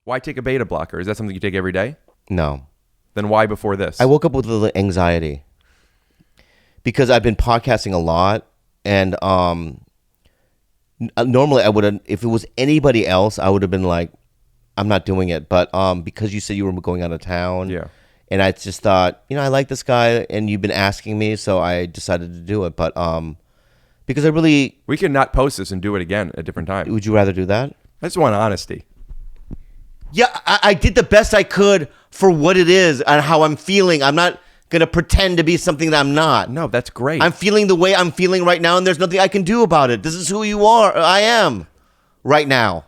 Why take a beta blocker? Is that something you take every day? No. Then why before this? I woke up with a little anxiety because I've been podcasting a lot, and normally I would have, if it was anybody else, I would have been like, I'm not doing it. But because you said you were going out of town, Yeah. and I just thought, I like this guy, and you've been asking me, so I decided to do it. But because we can not post this and do it again at a different time. Would you rather do that? I just want honesty. Yeah, I did the best I could for what it is and how I'm feeling. I'm not going to pretend to be something that I'm not. No, that's great. I'm feeling the way I'm feeling right now, and there's nothing I can do about it. This is who you are. I am right now.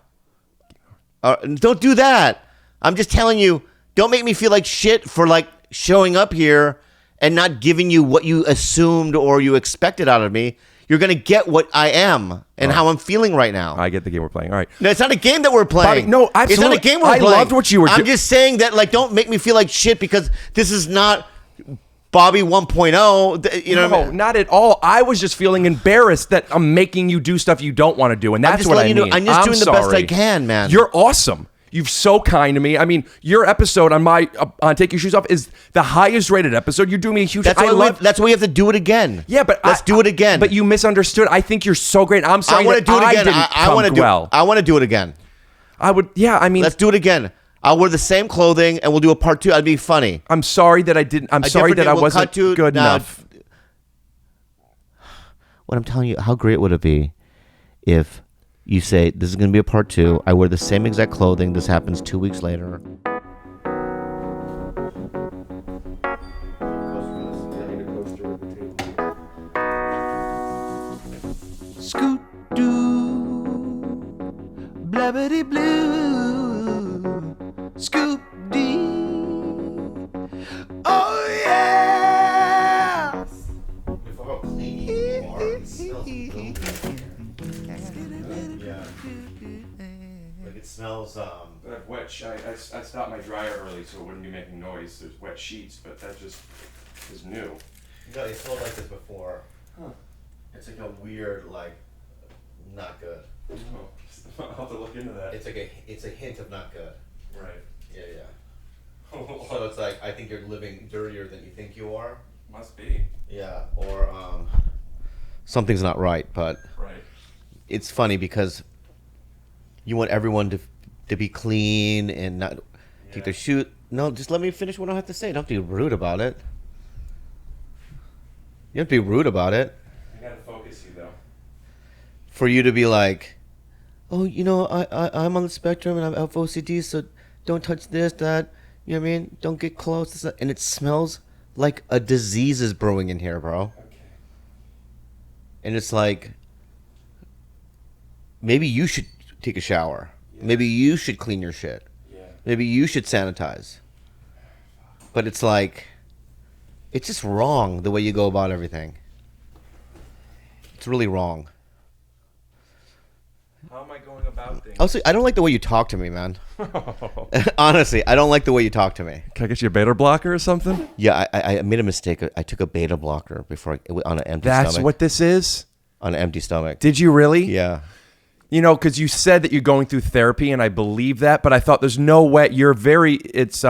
Don't do that. I'm just telling you, don't make me feel like shit for like showing up here and not giving you what you assumed or you expected out of me. You're going to get what I am and how I'm feeling right now. I get the game we're playing. All right. No, it's not a game that we're playing. Bobby, no, absolutely. It's not a game we're playing. I loved what you were doing. I'm just saying that, like, don't make me feel like shit because this is not Bobby 1.0. You know what I mean? Not at all. I was just feeling embarrassed that I'm making you do stuff you don't want to do, and that's what I mean. I'm just doing the best I can, man. You're awesome. You're so kind to me. I mean, your episode on on Take Your Shoes Off is the highest rated episode. You're doing me a huge. That's why we have to do it again. Yeah, but let's do it again. But you misunderstood. I think you're so great. I'm sorry. I want to do it again. I want to do it again. I would. Yeah, I mean, let's do it again. I'll wear the same clothing and we'll do a part 2. I'd be funny. I'm sorry that I didn't. I'm sorry that I wasn't good enough. What I'm telling you, how great would it be if you say, this is going to be a part 2. I wear the same exact clothing. This happens 2 weeks later. Scoot doo, blabbity blue, scoop dee. Oh yeah. Before how clean you are, it smells good. Yeah. Like it smells. Wet. I stopped my dryer early so it wouldn't be making noise. There's wet sheets, but that just is new. No, it smelled like this before. Huh. It's like a weird, like, not good. Oh, I'll have to look into that. It's a hint of not good. Right. Yeah. So it's like, I think you're living dirtier than you think you are. Must be. Yeah. Or something's not right, but. Right. It's funny because you want everyone to be clean and not take their shoe. No, just let me finish what I have to say. Don't have to be rude about it. You have to be rude about it. I gotta focus you though. For you to be like, oh, I'm on the spectrum and I have OCD, so don't touch this, that. You know what I mean? Don't get close. And it smells like a disease is brewing in here, bro. Okay. And it's like, maybe you should take a shower. Yeah. Maybe you should clean your shit. Yeah. Maybe you should sanitize. But it's like, it's just wrong the way you go about everything. It's really wrong. How am I going about things? Also, I don't like the way you talk to me, man. Honestly, I don't like the way you talk to me. Can I get you a beta blocker or something? Yeah, I made a mistake. I took a beta blocker before on an empty stomach. That's what this is? On an empty stomach. Did you really? Yeah. Because you said that you're going through therapy, and I believe that, but I thought there's no way. It's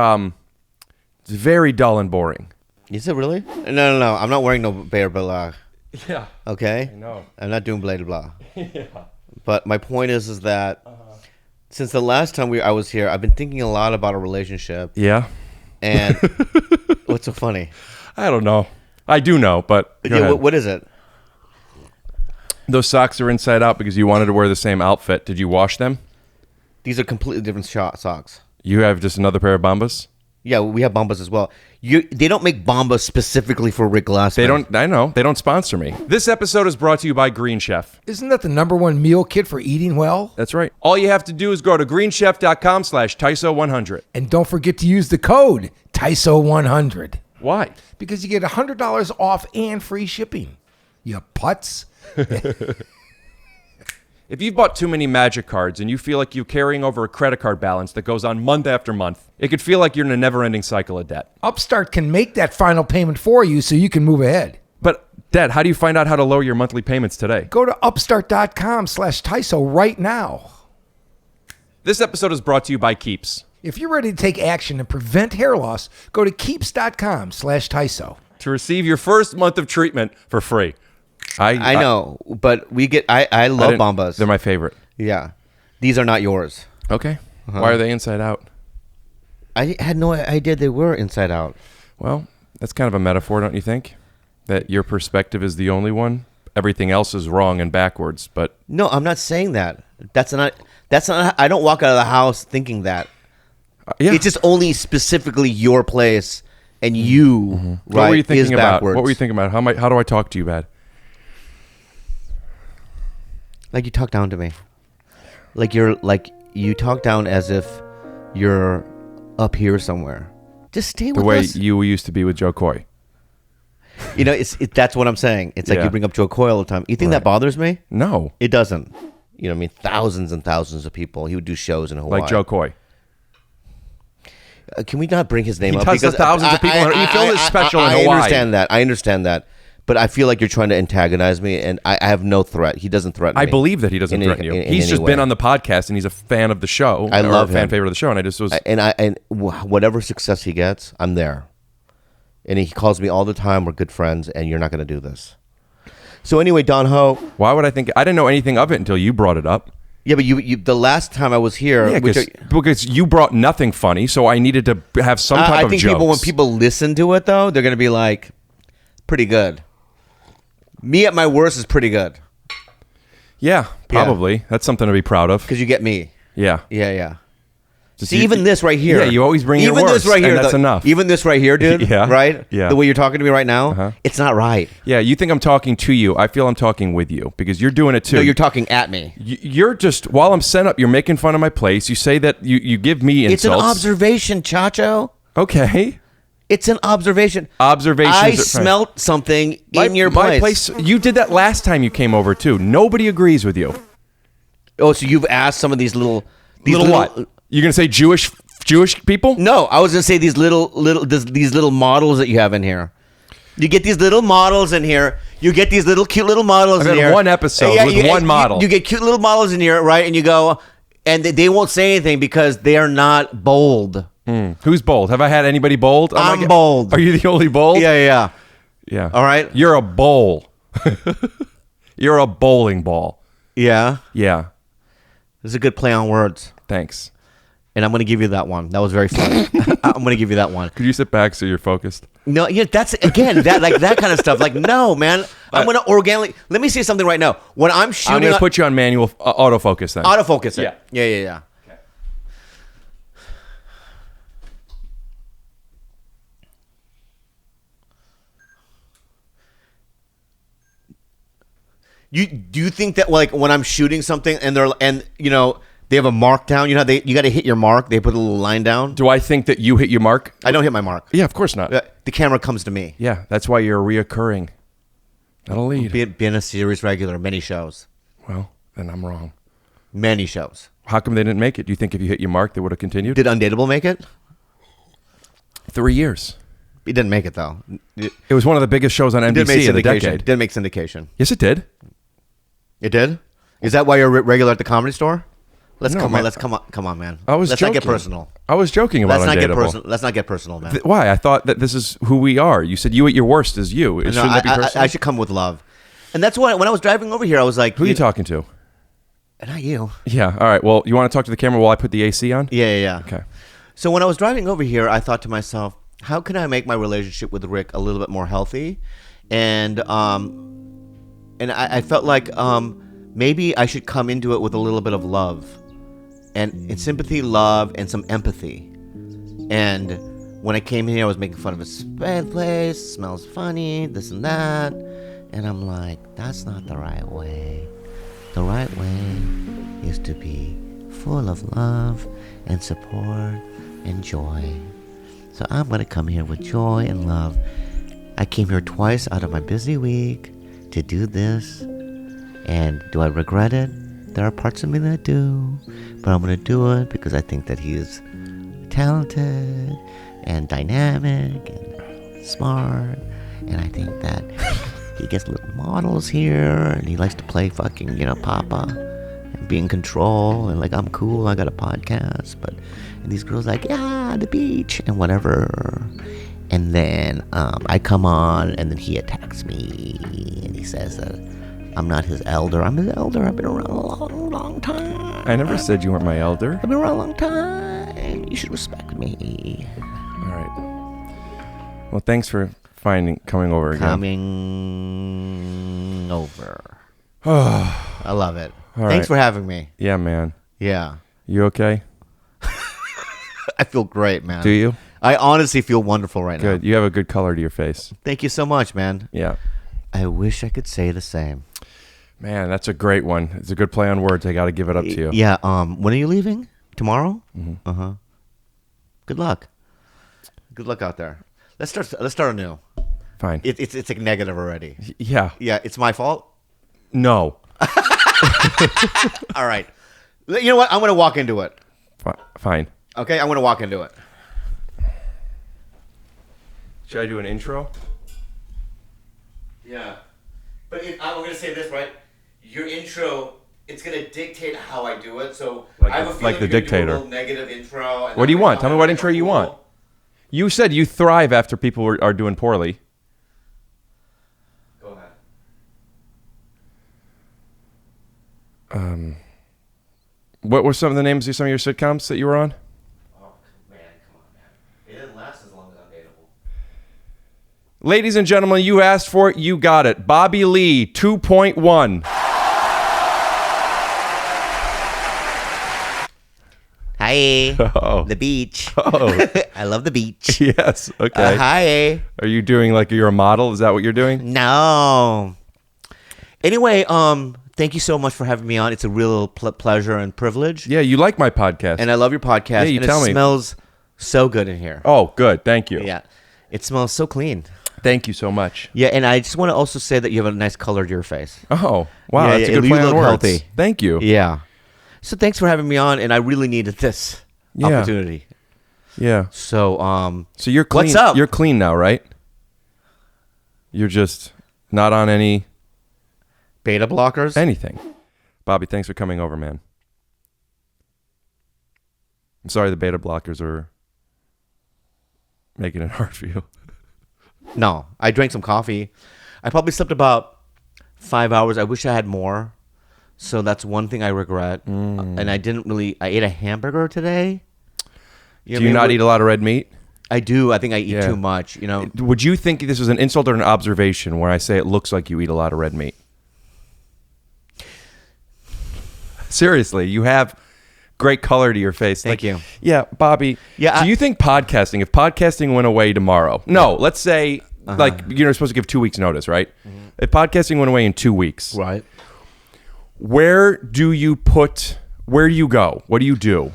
very dull and boring. Is it really? No. I'm not wearing no beta blocker. Yeah. Okay? I know. I'm not doing blah, blah. Yeah. But my point is that since the last time I was here, I've been thinking a lot about a relationship. Yeah. And what's so funny? I don't know. I do know, but what is it? Those socks are inside out because you wanted to wear the same outfit. Did you wash them? These are completely different socks. You have just another pair of Bombas? Yeah, we have Bombas as well. They don't make Bombas specifically for Rick Glassman. They don't. I know. They don't sponsor me. This episode is brought to you by Green Chef. Isn't that the #1 meal kit for eating well? That's right. All you have to do is go to greenchef.com/TYSO100. And don't forget to use the code TYSO100. Why? Because you get $100 off and free shipping. You putz. If you've bought too many Magic cards and you feel like you're carrying over a credit card balance that goes on month after month, it could feel like you're in a never-ending cycle of debt. Upstart can make that final payment for you so you can move ahead. But, Dad, how do you find out how to lower your monthly payments today? Go to upstart.com/TYSO right now. This episode is brought to you by Keeps. If you're ready to take action and prevent hair loss, go to keeps.com/TYSO. To receive your first month of treatment for free. I know, but we get. I love Bombas. They're my favorite. Yeah, these are not yours. Okay. Why are they inside out? I had no idea they were inside out. Well, that's kind of a metaphor, don't you think? That your perspective is the only one. Everything else is wrong and backwards. But no, I'm not saying that. That's not. I don't walk out of the house thinking that. Yeah. It's just only specifically your place and you. Right, what were you thinking about? Backwards. What were you thinking about? How do I talk to you bad? Like you talk down to me. Like you talk down as if you're up here somewhere. Just stay with the way us. you used to be with Joe Coy. You know, that's what I'm saying. It's like you bring up Joe Coy all the time. You think that bothers me? No. It doesn't. You know what I mean? Thousands and thousands of people. He would do shows in Hawaii. Like Joe Coy. Can we not bring his name up? He does thousands of people. He filmed his special in Hawaii. I understand that. But I feel like you're trying to antagonize me, and I have no threat. He doesn't threaten me. I believe that he doesn't threaten you. He's just been on the podcast, and he's a fan of the show. I love him. Fan favorite of the show, and I just was. And whatever success he gets, I'm there. And he calls me all the time. We're good friends, and you're not going to do this. So anyway, Don Ho. Why would I think? I didn't know anything of it until you brought it up. Yeah, but you the last time I was here, because you brought nothing funny, so I needed to have some type of I think jokes. when people listen to it, though, they're going to be like, pretty good. Me at my worst is pretty good. Yeah, probably. Yeah. That's something to be proud of. Because you get me. Yeah. Yeah. See, even this right here. Yeah, you always bring your worst, this right here, and that's enough. Even this right here, dude. Yeah. Right? Yeah. The way you're talking to me right now, it's not right. Yeah, you think I'm talking to you. I feel I'm talking with you because you're doing it too. No, you're talking at me. You're just, while I'm set up, you're making fun of my place. You say that you give me insults. It's an observation, Chacho. Okay. It's an observation. Observations. I smelt something in your place. You did that last time you came over too. Nobody agrees with you. Oh, so you've asked some of these little what? You're gonna say Jewish people? No, I was gonna say these little models that you have in here. You get these little models in here. You get these little cute little models in here. One episode with one model. You get cute little models in here, right? And you go, and they won't say anything because they are not bold. Who's bold? Have I had anybody bold? I'm bold. Are you the only bold? Yeah. All right. You're a bowl. You're a bowling ball. Yeah. Yeah. This is a good play on words. Thanks. And I'm going to give you that one. That was very funny. I'm going to give you that one. Could you sit back so you're focused? No, that's again that kind of stuff. Like, no, man. I'm going to organically. Let me say something right now. When I'm shooting, I'm going to put you on manual autofocus then. Autofocus it. Yeah. Okay. Do you think that like when I'm shooting something and they have a mark down, you got to hit your mark. They put a little line down. Do I think that you hit your mark? I don't hit my mark. Yeah, of course not. The camera comes to me. Yeah, that's why you're reoccurring. That'll lead. Being a series regular, many shows. Well, then I'm wrong. Many shows. How come they didn't make it? Do you think if you hit your mark, they would have continued? Did Undateable make it? 3 years. It didn't make it though. It was one of the biggest shows on NBC in the decade. Didn't make syndication. Yes, it did. It did? Is that why you're regular at the Comedy Store? Let's come on, man. Let's not get personal. I was joking about Undateable. Let's not get personal, man. Why? I thought that this is who we are. You said you at your worst is you. Shouldn't that be personal? I should come with love. And that's why when I was driving over here, I was like, who are you talking to? Not you. Yeah. All right. Well, you want to talk to the camera while I put the AC on? Yeah. Okay. So when I was driving over here, I thought to myself, how can I make my relationship with Rick a little bit more healthy? And I felt like maybe I should come into it with a little bit of love and sympathy, love, and some empathy. And when I came here, I was making fun of his place, smells funny, this and that. And I'm like, that's not the right way. The right way is to be full of love and support and joy. So I'm going to come here with joy and love. I came here twice out of my busy week to do this. And do I regret it? There are parts of me that do. But I'm going to do it because I think that he is talented and dynamic and smart. And I think that he gets little models here and he likes to play fucking, Papa. and be in control, and like I'm cool. I got a podcast, and these girls like, yeah, the beach and whatever. And then I come on, and then he attacks me, and he says that I'm not his elder. I'm his elder. I've been around a long, long time. I never said you weren't my elder. I've been around a long time. You should respect me. All right. Well, thanks for coming over again. Coming over. I love it. All Thanks right. for having me. Yeah, man. Yeah. You okay? I feel great, man. Do you? I honestly feel wonderful right Good. now. You have a good color to your face. Thank you so much, man. Yeah. I wish I could say the same. Man, that's a great one. It's a good play on words. I got to give it up to you. Yeah. When are you leaving? Tomorrow? Mm-hmm. Uh-huh. Good luck. Good luck out there. Let's start anew. Fine. It's like negative already. Yeah. Yeah, it's my fault. No. All right. You know what? I'm gonna walk into it. Fine. Okay, I'm gonna walk into it. Should I do an intro? Yeah, but I'm gonna say this, right? Your intro, it's gonna dictate how I do it. So Like I have a the- feeling like the you're gonna dictator. do a little negative intro. And What do you I'm want? gonna- Tell me I'm what gonna intro go you cool. want. You said you thrive after people are doing poorly. Go ahead. What were some of the names of some of your sitcoms that you were on? Oh man, come on, man. It didn't last as long as Undateable. Ladies and gentlemen, you asked for it, you got it. Bobby Lee, 2.1. Hi. Oh. The beach. Oh. I love the beach. Yes. Okay. Hi. Are you doing like you're a model? Is that what you're doing? No. Anyway, thank you so much for having me on. It's a real pleasure and privilege. Yeah, you like my podcast. And I love your podcast. Yeah, you and tell it me. smells so good in here. Oh, good. Thank you. Yeah. It smells so clean. Thank you so much. Yeah, and I just want to also say that you have a nice color to your face. Oh, wow. Yeah, That's yeah, a good you play on look words. healthy. Thank you. Yeah. So thanks for having me on, and I really needed this opportunity. Yeah. So, So you're clean. What's up? You're clean now, right? You're just not on beta blockers? anything. Bobby, thanks for coming over, man. I'm sorry the beta blockers are making it hard for you. No, I drank some coffee. I probably slept about 5 hours. I wish I had more. So that's one thing I regret. And I ate a hamburger today. Do you not eat a lot of red meat? I do. I think I eat Yeah. too much, you know. Would you think this was an insult or an observation where I say it looks like you eat a lot of red meat? Seriously, you have great color to your face. Thank you. Yeah, Bobby. Yeah, Do you think podcasting, if podcasting went away tomorrow, no, let's say like you're supposed to give 2 weeks notice, right? If podcasting went away in 2 weeks, Right. where do you go? What do you do?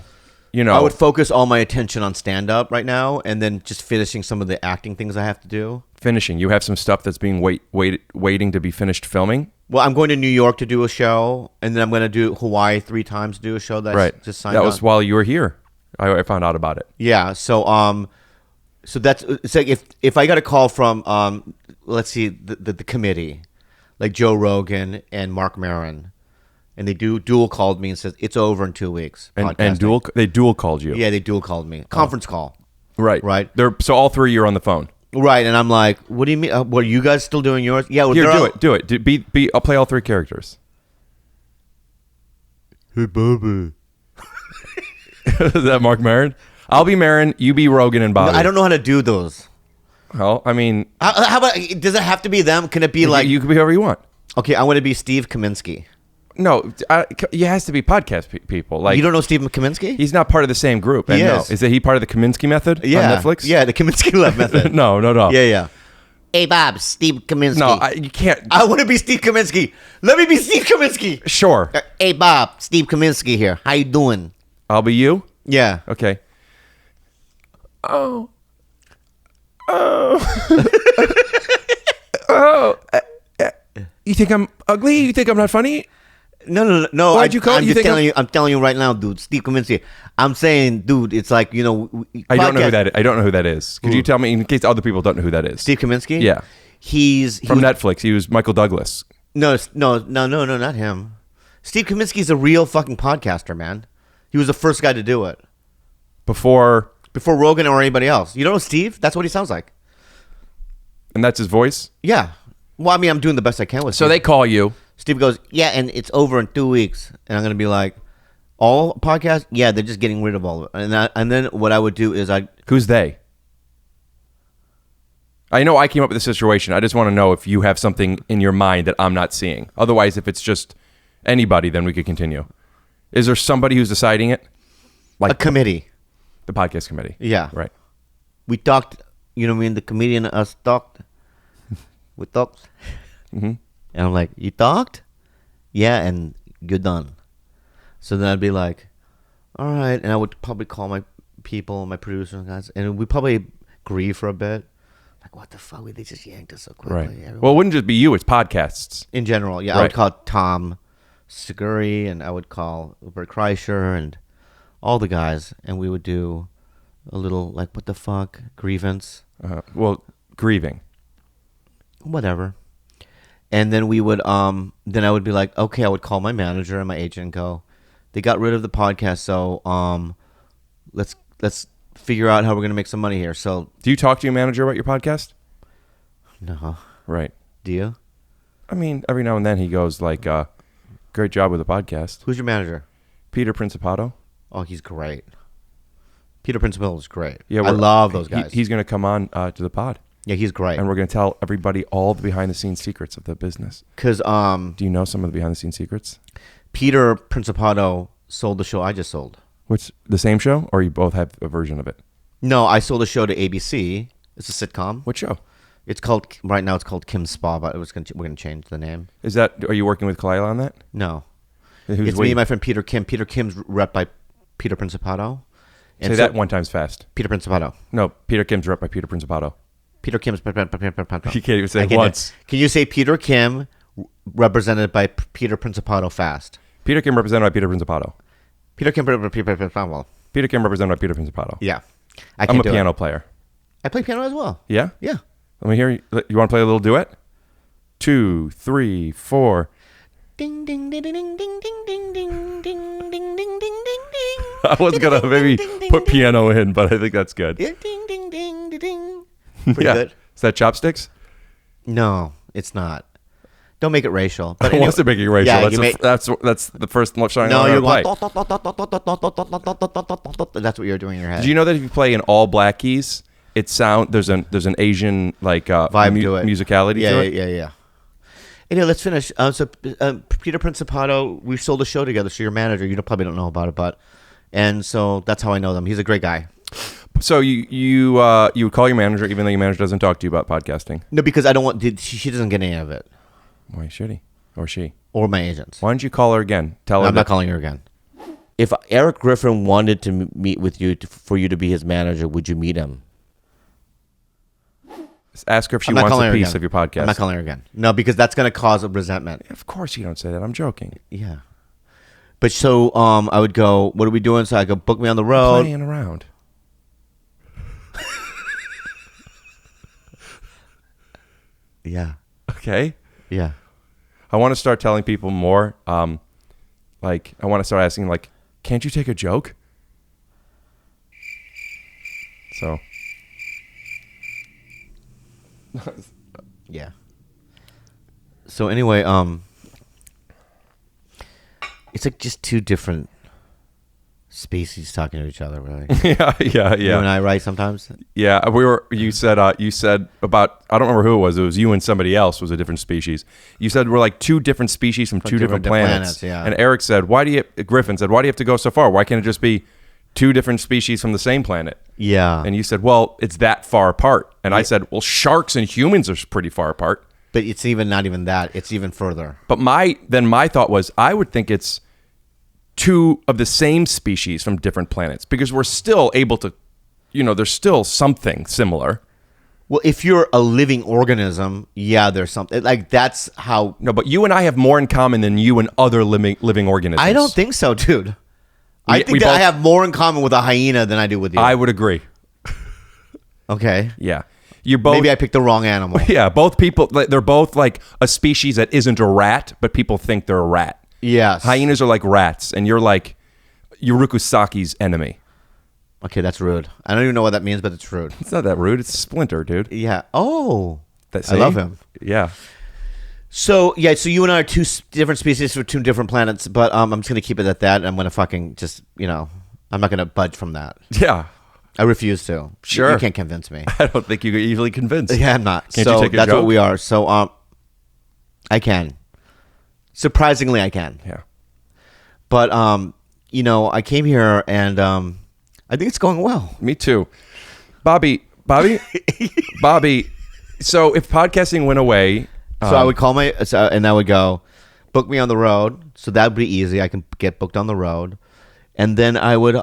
You know, I would focus all my attention on stand-up right now and then just finishing some of the acting things I have to do. finishing. You have some stuff that's being waiting to be finished filming. Well, I'm going to New York to do a show, and then I'm going to do Hawaii 3 times to do a show that I just signed That up. was while you were here. I found out about it. Yeah, so that's it's like if I got a call from let's see the committee, like Joe Rogan and Mark Maron, and they dual called me and says it's over in 2 weeks. And podcasting. they dual called you. Yeah, they dual called me. Conference call. Right. Right. So all three you're on the phone. Right, and I'm like, what do you mean? What are you guys still doing yours? Yeah, well, Here, they're do all- it. Be. I'll play all three characters. Hey, Bobby. Is that Mark Maron? I'll be Maron. You be Rogan and Bobby. I don't know how to do those. Well, I mean, How about? Does it have to be them? Can it be like? you can be whoever you want. Okay, I want to be Steve Kaminsky. No, it has to be podcast people. Like You don't know Steve Kaminsky? he's not part of the same group. And He no, is. Is he part of the Kaminsky method on Netflix? Yeah, the Kaminsky Love method. no. Yeah. Hey, Bob, Steve Kaminsky. No, you can't. I want to be Steve Kaminsky. Let me be Steve Kaminsky. Sure, Hey, Bob, Steve Kaminsky here. How you doing? I'll be you. Yeah. Okay. You think I'm ugly? You think I'm not funny? No. Why'd you call- I'm you just think telling you. I'm telling you right now, dude. Steve Kaminsky. I'm saying, dude. It's like I don't know who that is. I don't know who that is. Could you tell me in case other people don't know who that is? Steve Kaminsky. Yeah. He's From was- Netflix. He was Michael Douglas. No, not him. Steve Kaminsky's a real fucking podcaster, man. He was the first guy to do it. Before Rogan or anybody else. You don't know Steve? That's what he sounds like. And that's his voice? Yeah. Well, I mean, I'm doing the best I can with So Steve. they call you. Steve goes, yeah, and it's over in 2 weeks. And I'm going to be like, all podcasts? Yeah, they're just getting rid of all of it. And then what I would do is Who's they? I know I came up with the situation. I just want to know if you have something in your mind that I'm not seeing. Otherwise, if it's just anybody, then we could continue. Is there somebody who's deciding it? a committee. The podcast committee. Yeah. Right. We talked, you know what I mean? The comedian and us talked. We talked. Mm-hmm. And I'm like, you talked? Yeah, and you're done. So then I'd be like, all right. And I would probably call my people, my producers and guys, and we'd probably grieve for a bit. Like, what the fuck? They just yanked us so quickly. Right. Everyone. Well, it wouldn't just be you. It's podcasts. In general, yeah. I Right. would call Tom Seguri, and I would call Bert Kreischer and all the guys, and we would do a little, like, what the fuck? Grievance. Well, grieving. Whatever. And then we would then I would be like, okay, I would call my manager and my agent and go, they got rid of the podcast, so let's figure out how we're gonna make some money here. So Do you talk to your manager about your podcast? no. Right. Do you? I mean, every now and then he goes like, great job with the podcast. Who's your manager? Peter Principato. Oh, he's great. Peter Principal is great. Yeah, I love those guys. He's going to come on to the pod. Yeah, he's great. And we're going to tell everybody all the behind-the-scenes secrets of the business. Because Do you know some of the behind-the-scenes secrets? Peter Principato sold the show I just sold. What's the same show, or you both have a version of it? No, I sold a show to ABC. It's a sitcom. What show? It's called right now. It's called Kim's Spa, but we're gonna change the name. Is that? Are you working with Kalila on that? No, Who's it's me waiting? and my friend Peter Kim. Peter Kim's rep by Peter Principato. Say that one times fast. Peter Principato. No, Peter Kim's rep by Peter Principato. Peter Kim's. You can't even say I it can't- once. Can you say Peter Kim represented by Peter Principato fast? Peter Kim represented by Peter Principato. Peter Kim. Peter Principato. Peter Kim represented by Peter Principato. Yeah, I'm can't a do piano it. player. I play piano as well. Yeah? Yeah. Let me hear you. You want to play a little duet? 2, 3, 4. Ding ding ding ding ding ding ding ding ding ding ding ding ding ding. I was going to maybe put piano in, but I think that's good. Ding ding ding ding ding. Pretty Yeah. good. Is that chopsticks? No, it's not. Don't make it racial. But I was making it racial. Yeah, That's the first song no, I you're play. going. That's what you're doing in your head. Did you know that if you play in all black keys, there's an Asian like Vibe to it, musicality yeah, to it? Yeah. Anyway, let's finish. So Peter Principato, we sold a show together. So your manager, you probably don't know about it, and so that's how I know them. He's a great guy. So you would call your manager even though your manager doesn't talk to you about podcasting? No, because I don't want. She doesn't get any of it, Why should he or she? or my agents. Why don't you call her again? Tell her I'm not that- calling her again. If Eric Griffin wanted to meet with you for you to be his manager, would you meet him? Ask her if she I'm not wants calling a her piece again. of your podcast. I'm not calling her again. No, because that's going to cause a resentment. Of course you don't say that. I'm joking. Yeah. But so I would go, what are we doing? So I go, book me on the road. Playing around. Yeah. Okay. Yeah. I want to start telling people more. Like I want to start asking, like, can't you take a joke? So. Yeah. So anyway, it's like just two different species talking to each other, really. yeah. You and I, right? Sometimes. Yeah, you said about, I don't remember who it was. It was you and somebody else was a different species. You said we're like two different species from two different planets. yeah. And Eric said, Griffin said, why do you have to go so far? Why can't it just be two different species from the same planet? Yeah. And you said, well, it's that far apart. And I said, well, sharks and humans are pretty far apart. But it's not even that. It's even further. But my thought was, I would think it's two of the same species from different planets because we're still able to, there's still something similar. Well, if you're a living organism, yeah, there's something like that's how. No, but you and I have more in common than you and other living organisms. I don't think so, dude. I think we that I both- have more in common with a hyena than I do with you. I would agree. Okay. Yeah. You're both. Maybe I picked the wrong animal. Yeah, both people. They're both like a species that isn't a rat, but people think they're a rat. Yes. Hyenas are like rats, and you're like Yurukusaki's enemy. Okay, that's rude. I don't even know what that means, but it's rude. It's not that rude. It's Splinter, dude. Yeah. Oh. That, I love him. Yeah. So you and I are two different species for two different planets, but I'm just gonna keep it at that. I'm gonna fucking just I'm not gonna budge from that. Yeah. I refuse to. Sure. You can't convince me. I don't think you could easily convince. Yeah, I'm not. Can't so you take a that's joke? what we are. So I can. Surprisingly, I can. Yeah. But I came here and I think it's going well. Me too. Bobby. So if podcasting went away, So I would call and I would go, book me on the road. So that would be easy. I can get booked on the road, and then I would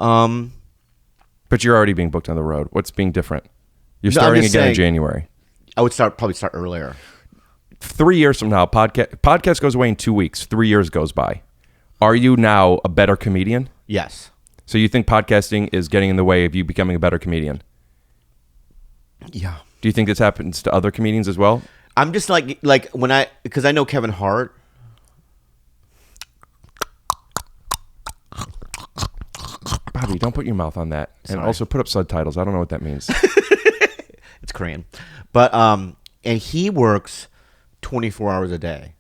but you're already being booked on the road. What's being different? You're No, I'm starting just again in saying- January. I would probably start earlier. 3 years from now, podcast goes away in 2 weeks. 3 years goes by. Are you now a better comedian? Yes. So you think podcasting is getting in the way of you becoming a better comedian? Yeah. Do you think this happens to other comedians as well? I'm just like because I know Kevin Hart. Bobby, don't put your mouth on that. And Sorry. also put up subtitles. I don't know what that means. It's Korean, but and he works 24 hours a day.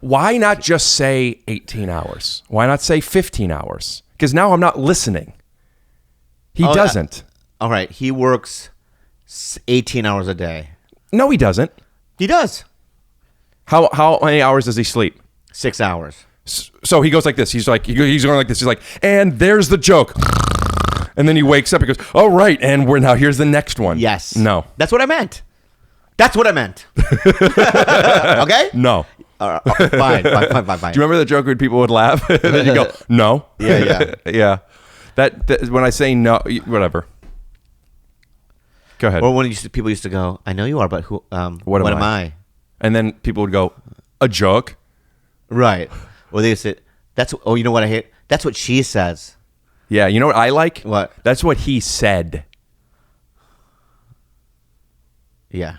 Why not just say 18 hours? Why not say 15 hours? Because now I'm not listening. He doesn't. All right, he works 18 hours a day. No, he doesn't. He does. How many hours does he sleep? 6 hours. So he goes like this. He's going like this. He's like, and there's the joke. And then he wakes up and goes, all right, and we're now here's the next one. Yes. No. That's what I meant. That's what I meant. Okay? No. Fine. Do you remember the joke where people would laugh? And then you go, no. Yeah. Yeah. That when I say no, whatever. Go ahead. Or when people used to go, I know you are, but who? What am I? And then people would go, a joke? Right. Or they said, you know what I hate? That's what she says. Yeah, you know what I like? What? That's what he said. Yeah.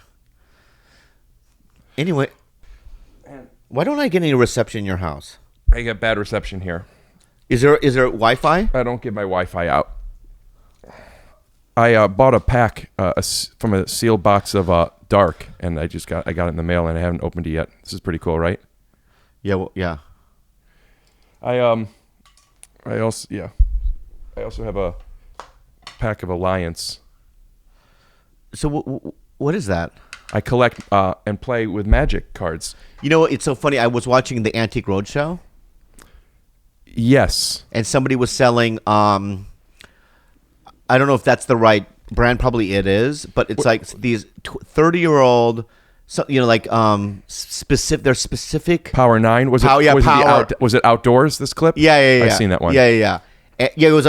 Anyway, why don't I get any reception in your house? I get bad reception here. Is there Wi-Fi? I don't get my Wi-Fi out. I bought a pack from a sealed box of Dark, and I got it in the mail, and I haven't opened it yet. This is pretty cool, right? Yeah. Well, yeah. I also have a pack of Alliance. So what is that? I collect and play with Magic cards. You know what? It's so funny. I was watching the Antique Roadshow, Yes. and somebody was selling. I don't know if that's the right brand. Probably it is, but it's like these 30-year-old. So specific. They're specific. Power 9 was Power, it? yeah, was Power. Was it outdoors? This clip? Yeah. I've seen that one. Yeah. It was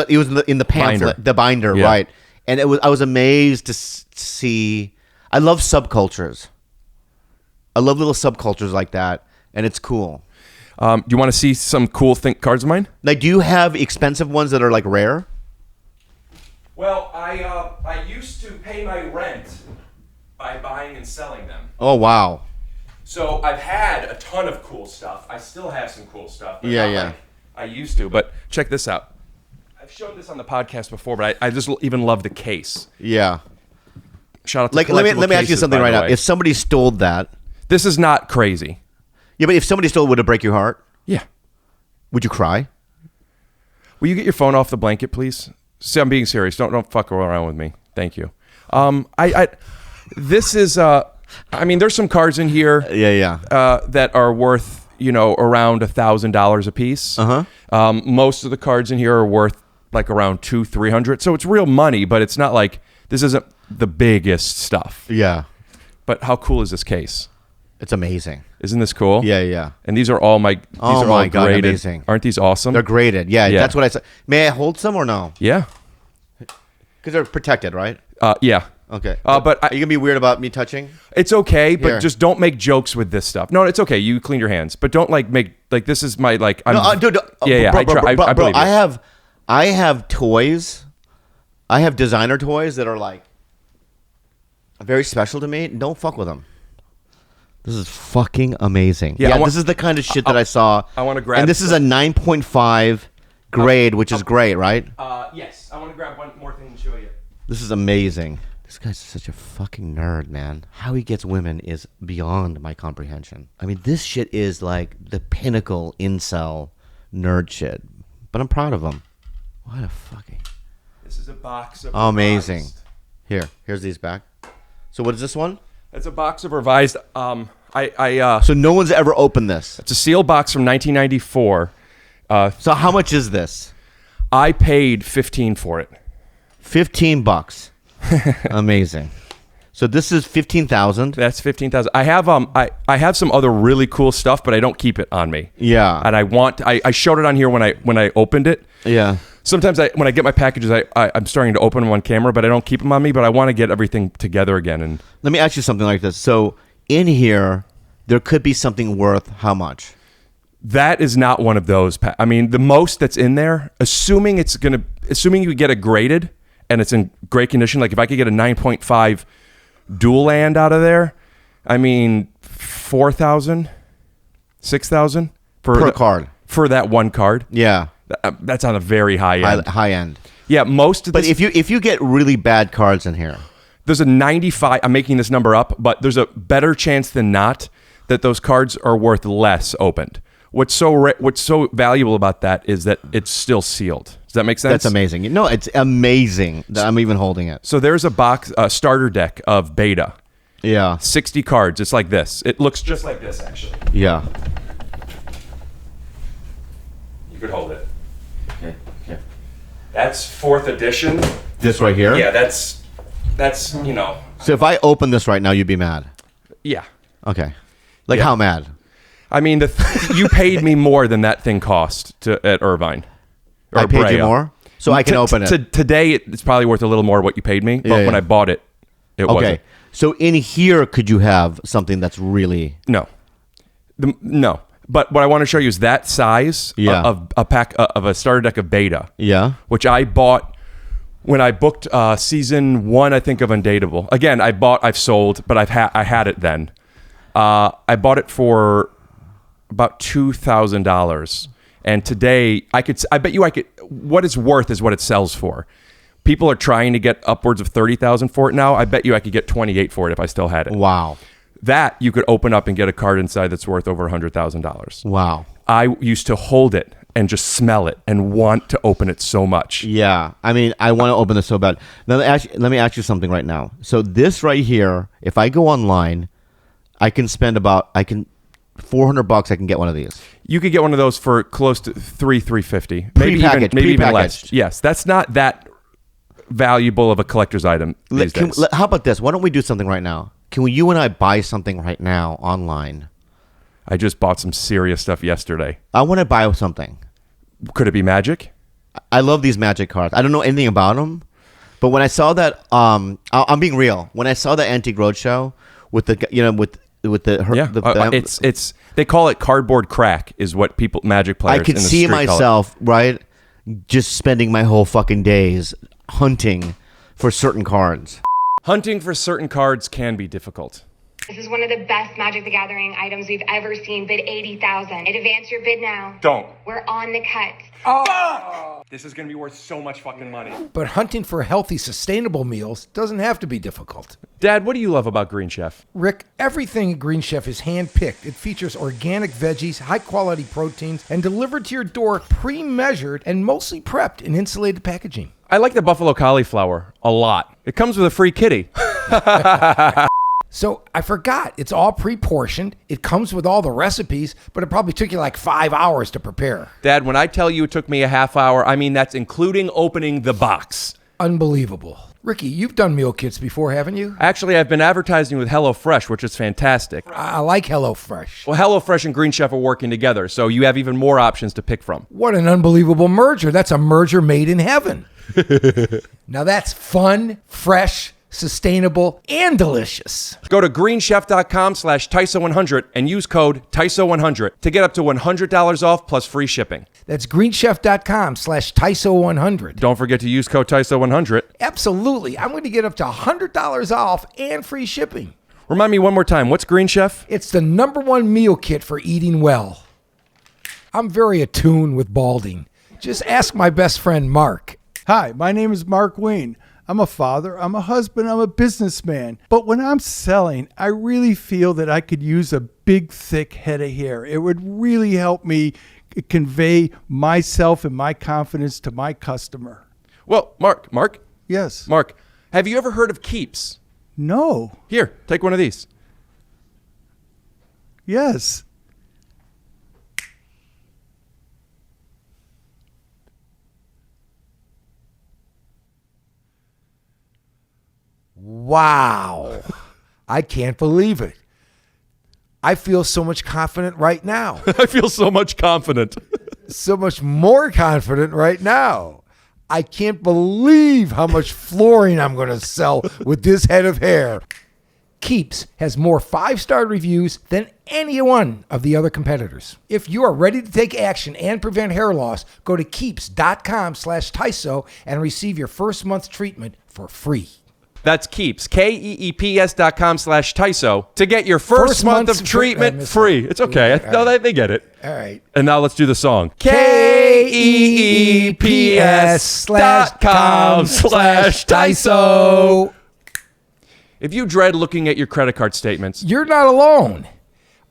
in the pamphlet, Binder. the binder, Yeah. right? And I was amazed to see. I love subcultures. I love little subcultures like that, and it's cool. Do you want to see some cool cards of mine? Like, do you have expensive ones that are like rare? Well, I used to pay my rent by buying and selling them. Oh wow! So I've had a ton of cool stuff. I still have some cool stuff. But Yeah, not yeah. like I used to, but check this out. I've shown this on the podcast before, but I just even love the case. Yeah. Shout out to Like, let me ask you cases, something by right the now. way. If somebody stole that, This is not crazy. yeah, but if somebody stole it, would it break your heart? Yeah. Would you cry? Will you get your phone off the blanket, please? See, I'm being serious. Don't fuck around with me. Thank you. This is there's some cards in here. Yeah. That are worth around $1,000 a piece. Most of the cards in here are worth like around $200-300. So it's real money, but it's not like this isn't the biggest stuff. Yeah. But how cool is this case? It's amazing. Isn't this cool? Yeah. And these are all my Oh my God, graded. amazing. Aren't these awesome? They're graded. Yeah, Yeah. that's what I said. May I hold some or no? Yeah. Because they're protected, right? Yeah. Okay. But are you gonna be weird about me touching? it's okay, but Here. just don't make jokes with this stuff. No, it's okay. You clean your hands, but don't make this is my I'm, No, dude. yeah. Bro, I believe you. I have toys. I have designer toys that are like very special to me. Don't fuck with them. This is fucking amazing. Yeah, This is the kind of shit that I saw. I want to grab. And this is a 9.5 grade, which is great, right? Yes, I want to grab one more thing and show you. This is amazing. This guy's such a fucking nerd, man. How he gets women is beyond my comprehension. I mean, this shit is like the pinnacle incel nerd shit. But I'm proud of him. What a fucking... This is a box of amazing. revised. Here's these back. So what is this one? It's a box of revised. So no one's ever opened this. It's a sealed box from 1994. So how much is this? I paid $15 for it. $15. Amazing. So this is 15,000. That's 15,000. I have I have some other really cool stuff, but I don't keep it on me. Yeah. And I showed it on here when I opened it. Yeah. Sometimes when I get my packages, I'm starting to open them on camera, but I don't keep them on me. But I want to get everything together again. And let me ask you something like this. So in here, there could be something worth how much? that is not one of those. I mean, the most that's in there, assuming you get it graded and it's in great condition, like if I could get a 9.5 dual land out of there, I mean, 4,000, 6,000 per card for that one card. Yeah, that's on a very high end. High end. Yeah, most of but this, if you get really bad cards in here, there's a 95. I'm making this number up, but there's a better chance than not that those cards are worth less opened. What's so valuable about that is that it's still sealed. Does that make sense? That's amazing. No, it's amazing that I'm even holding it. So there's a starter deck of beta. Yeah. 60 cards. It's like this. It looks just like this, actually. Yeah. You could hold it. Okay. Yeah. That's 4th edition. This right here? Yeah, that's you know. So if I open this right now, you'd be mad. Yeah. Okay. Like Yeah. how mad? I mean, you paid me more than that thing cost at Irvine. Or I paid Brea. you more? So I can open it. Today, it's probably worth a little more what you paid me, but when I bought it, it wasn't. Okay. So in here, could you have something that's really... No. No. But what I want to show you is that size of a pack of a starter deck of beta. Yeah. Which I bought when I booked season 1, I think, of Undateable. Again, I've sold, but I had it then. I bought it for about $2,000. And today, I bet you I could. What it's worth is what it sells for. People are trying to get upwards of $30,000 for it now. I bet you I could get $28,000 for it if I still had it. Wow. That you could open up and get a card inside that's worth over $100,000. Wow. I used to hold it and just smell it and want to open it so much. Yeah. I mean, I want to open this so bad. Now, let me ask you something right now. So this right here, if I go online, I can spend $400. I can get one of these. You could get one of those for close to $350, Pre-packaged, maybe even pre-packaged. less. Yes, that's not that valuable of a collector's item these days. How about this? Why don't we do something right now? Can you and I buy something right now online? I just bought some serious stuff yesterday. I want to buy something. Could it be Magic? I love these Magic cards. I don't know anything about them, but when I saw that, I'm being real. When I saw the Antique Roadshow with the it's they call it cardboard crack is what Magic players. I could in the see street myself right, just spending my whole fucking days hunting for certain cards. Hunting for certain cards can be difficult. This is one of the best Magic the Gathering items we've ever seen. Bid $80,000. Advance your bid now. Don't. We're on the cut. Oh! This is going to be worth so much fucking money. But hunting for healthy, sustainable meals doesn't have to be difficult. Dad, what do you love about Green Chef? Rick, everything at Green Chef is hand-picked. It features organic veggies, high-quality proteins, and delivered to your door pre-measured and mostly prepped in insulated packaging. I like the buffalo cauliflower a lot. It comes with a free kitty. So I forgot, it's all pre-portioned. It comes with all the recipes, but it probably took you like 5 hours to prepare. Dad, when I tell you it took me a half hour, I mean that's including opening the box. Unbelievable. Ricky, you've done meal kits before, haven't you? Actually, I've been advertising with HelloFresh, which is fantastic. I like HelloFresh. Well, HelloFresh and Green Chef are working together, so you have even more options to pick from. What an unbelievable merger. That's a merger made in heaven. Now that's fun, fresh, sustainable, and delicious. Go to greenchef.com/TYSO100 and use code TYSO100 to get up to $100 off plus free shipping. That's greenchef.com/TYSO100. Don't forget to use code TYSO100. Absolutely. I'm going to get up to $100 off and free shipping. Remind me one more time. What's Green Chef? It's the #1 meal kit for eating well. I'm very attuned with balding. Just ask my best friend, Mark. Hi, my name is Mark Wayne. I'm a father, I'm a husband, I'm a businessman. But when I'm selling, I really feel that I could use a big, thick head of hair. It would really help me convey myself and my confidence to my customer. Well, Mark? Yes. Mark, have you ever heard of Keeps? No. Here, take one of these. Yes. Wow. I can't believe it. I feel so much confident right now. I feel so much confident. So much more confident right now. I can't believe how much flooring I'm going to sell with this head of hair. Keeps has more 5-star reviews than any one of the other competitors. If you are ready to take action and prevent hair loss, go to keeps.com/TYSO and receive your first month's treatment for free. That's Keeps, KEEPS.com/TYSO to get your first month of treatment free. It's okay. No, they get it. All right. And now let's do the song. KEEPS.com/TYSO. If you dread looking at your credit card statements, You're not alone.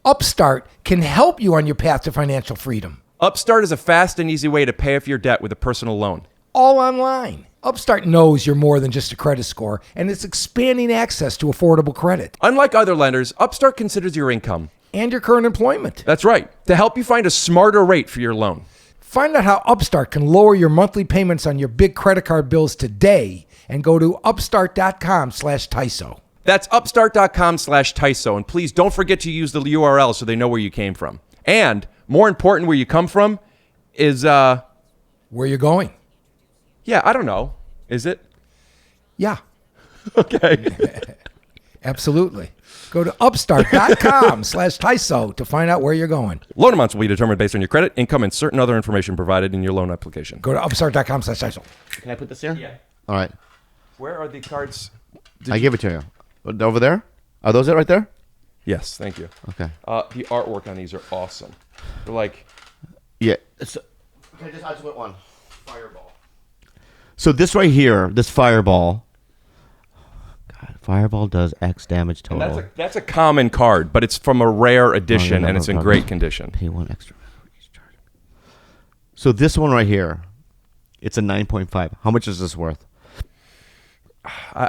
UPSTART can help you on your path to financial freedom. UPSTART is a fast and easy way to pay off your debt with a personal loan. All online. UPSTART knows you're more than just a credit score, and it's expanding access to affordable credit Unlike other lenders, UPSTART considers your income. and your current employment. That's right, to help you find a smarter rate for your loan. Find out how UPSTART can lower your monthly payments on your big credit card bills today and go to upstart.com/TYSO. That's upstart.com/TYSO, and please don't forget to use the URL so they know where you came from. And more important, where you come from is, Where you going? yeah, I don't know. Is it? Yeah, Okay. absolutely. Go to upstart.com/TYSO to find out where you're going. Loan amounts will be determined based on your credit, income, and certain other information provided in your loan application. Go to upstart.com/TYSO. Can I put this here? Yeah. All right. Where are the cards? I give it to you. Over there? Are those it right there? Yes, thank you. Okay. The artwork on these are awesome. They're like, Yeah. So, I just went one. Fireball. So this right here, this fireball. God, fireball does X damage and total. that's a common card, but it's from a rare edition, no, and it's in no. great condition. Pay one extra for each charge. So this one right here, it's a 9.5. How much is this worth?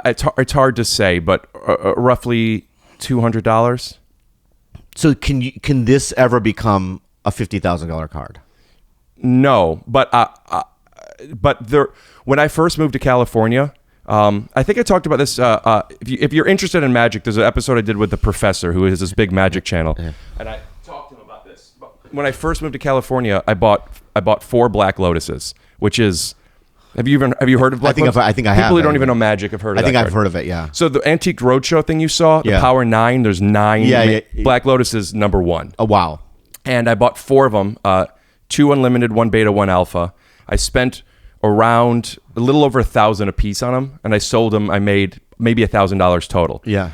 It's hard to say, but roughly $200. So can this ever become a $50,000 card? No, but there. When I first moved to California, I think I talked about this. If you're interested in magic, there's an episode I did with the professor who has this big magic channel, and I talked to him about this. But when I first moved to California, I bought 4 Black Lotuses, which is. Have you heard of Black Lotus? I think I have. People who don't even know magic have heard of it. I think I've heard of it, yeah. So the Antique Roadshow thing you saw, the Yeah. Power 9, there's 9. Yeah. Black Lotus is number 1. Oh, wow. And I bought 4 of them, 2 unlimited, 1 beta, 1 alpha. I spent around a little over $1,000 a piece on them, and I sold them. I made maybe $1,000 total. Yeah.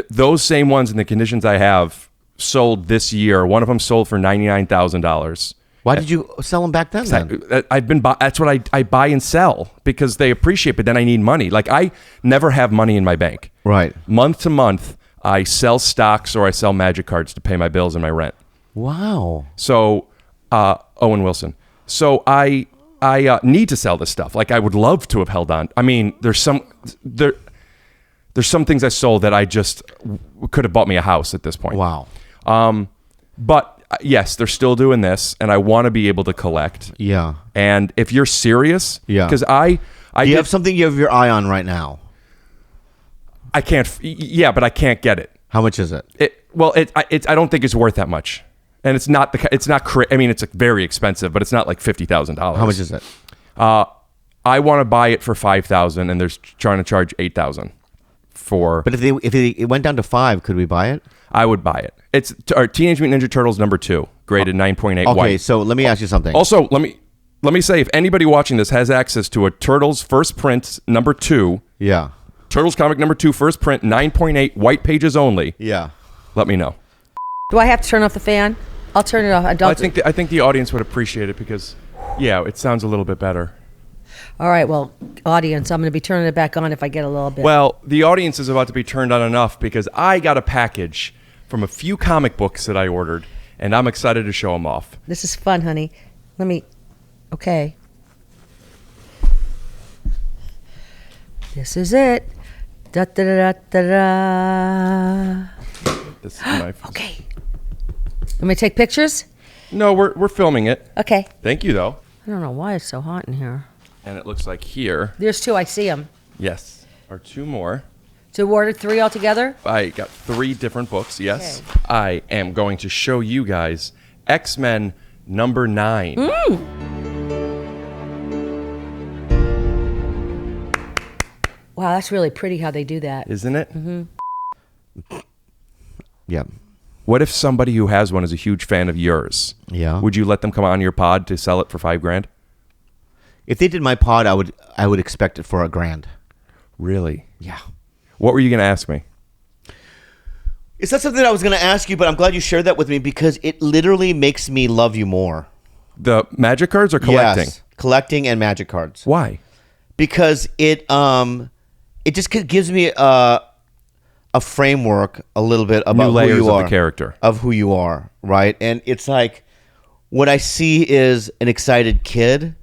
Those same ones in the conditions I have sold this year. One of them sold for $99,000. Why did you sell them back then? That's what I buy and sell because they appreciate, but then I need money. Like I never have money in my bank. Right. Month to month, I sell stocks or I sell magic cards to pay my bills and my rent. Wow. So, Owen Wilson. So I need to sell this stuff. Like I would love to have held on. I mean, there's some things I sold that I just could have bought me a house at this point. Wow. But yes, they're still doing this, and I want to be able to collect. Yeah. And if you're serious, Yeah. because I You have something you have your eye on right now. I can't. Yeah, but I can't get it. How much is it? I don't think it's worth that much, and it's not I mean, it's very expensive, but it's not like $50,000. How much is it? I want to buy it for $5,000, and they're trying to charge $8,000 for. But if it went down to 5, could we buy it? I would buy it. It's our Teenage Mutant Ninja Turtles number 2, graded 9.8 Okay, white. so let me ask you something. Also, let me say, if anybody watching this has access to a Turtles first print number 2, Yeah. Turtles comic number 2, first print, 9.8, white pages only. Yeah. Let me know. Do I have to turn off the fan? I'll turn it off. I think the audience would appreciate it because, yeah, it sounds a little bit better. All right, well, audience, I'm going to be turning it back on if I get a little bit. Well, the audience is about to be turned on enough because I got a package from a few comic books that I ordered, and I'm excited to show them off. This is fun, honey. Okay. This is it. Da da da da da. This is knife. Okay. Want me to take pictures? No, we're filming it. Okay. Thank you, though. I don't know why it's so hot in here. And it looks like here, There's 2. I see them. yes, are 2 more. So we ordered 3 altogether? I got 3 different books, yes. Okay. I am going to show you guys X-Men number 9. Wow, that's really pretty how they do that. Isn't it? Mm-hmm. Yeah. What if somebody who has one is a huge fan of yours? Yeah. Would you let them come on your pod to sell it for $5,000? If they did my pod, I would expect it for $1,000. Really? Yeah. What were you going to ask me? It's not something I was going to ask you, but I'm glad you shared that with me because it literally makes me love you more. The magic cards or collecting? Yes, collecting and magic cards. Why? Because it just gives me a framework a little bit about New layers who you of are, the character. of who you are, right? And it's like what I see is an excited kid.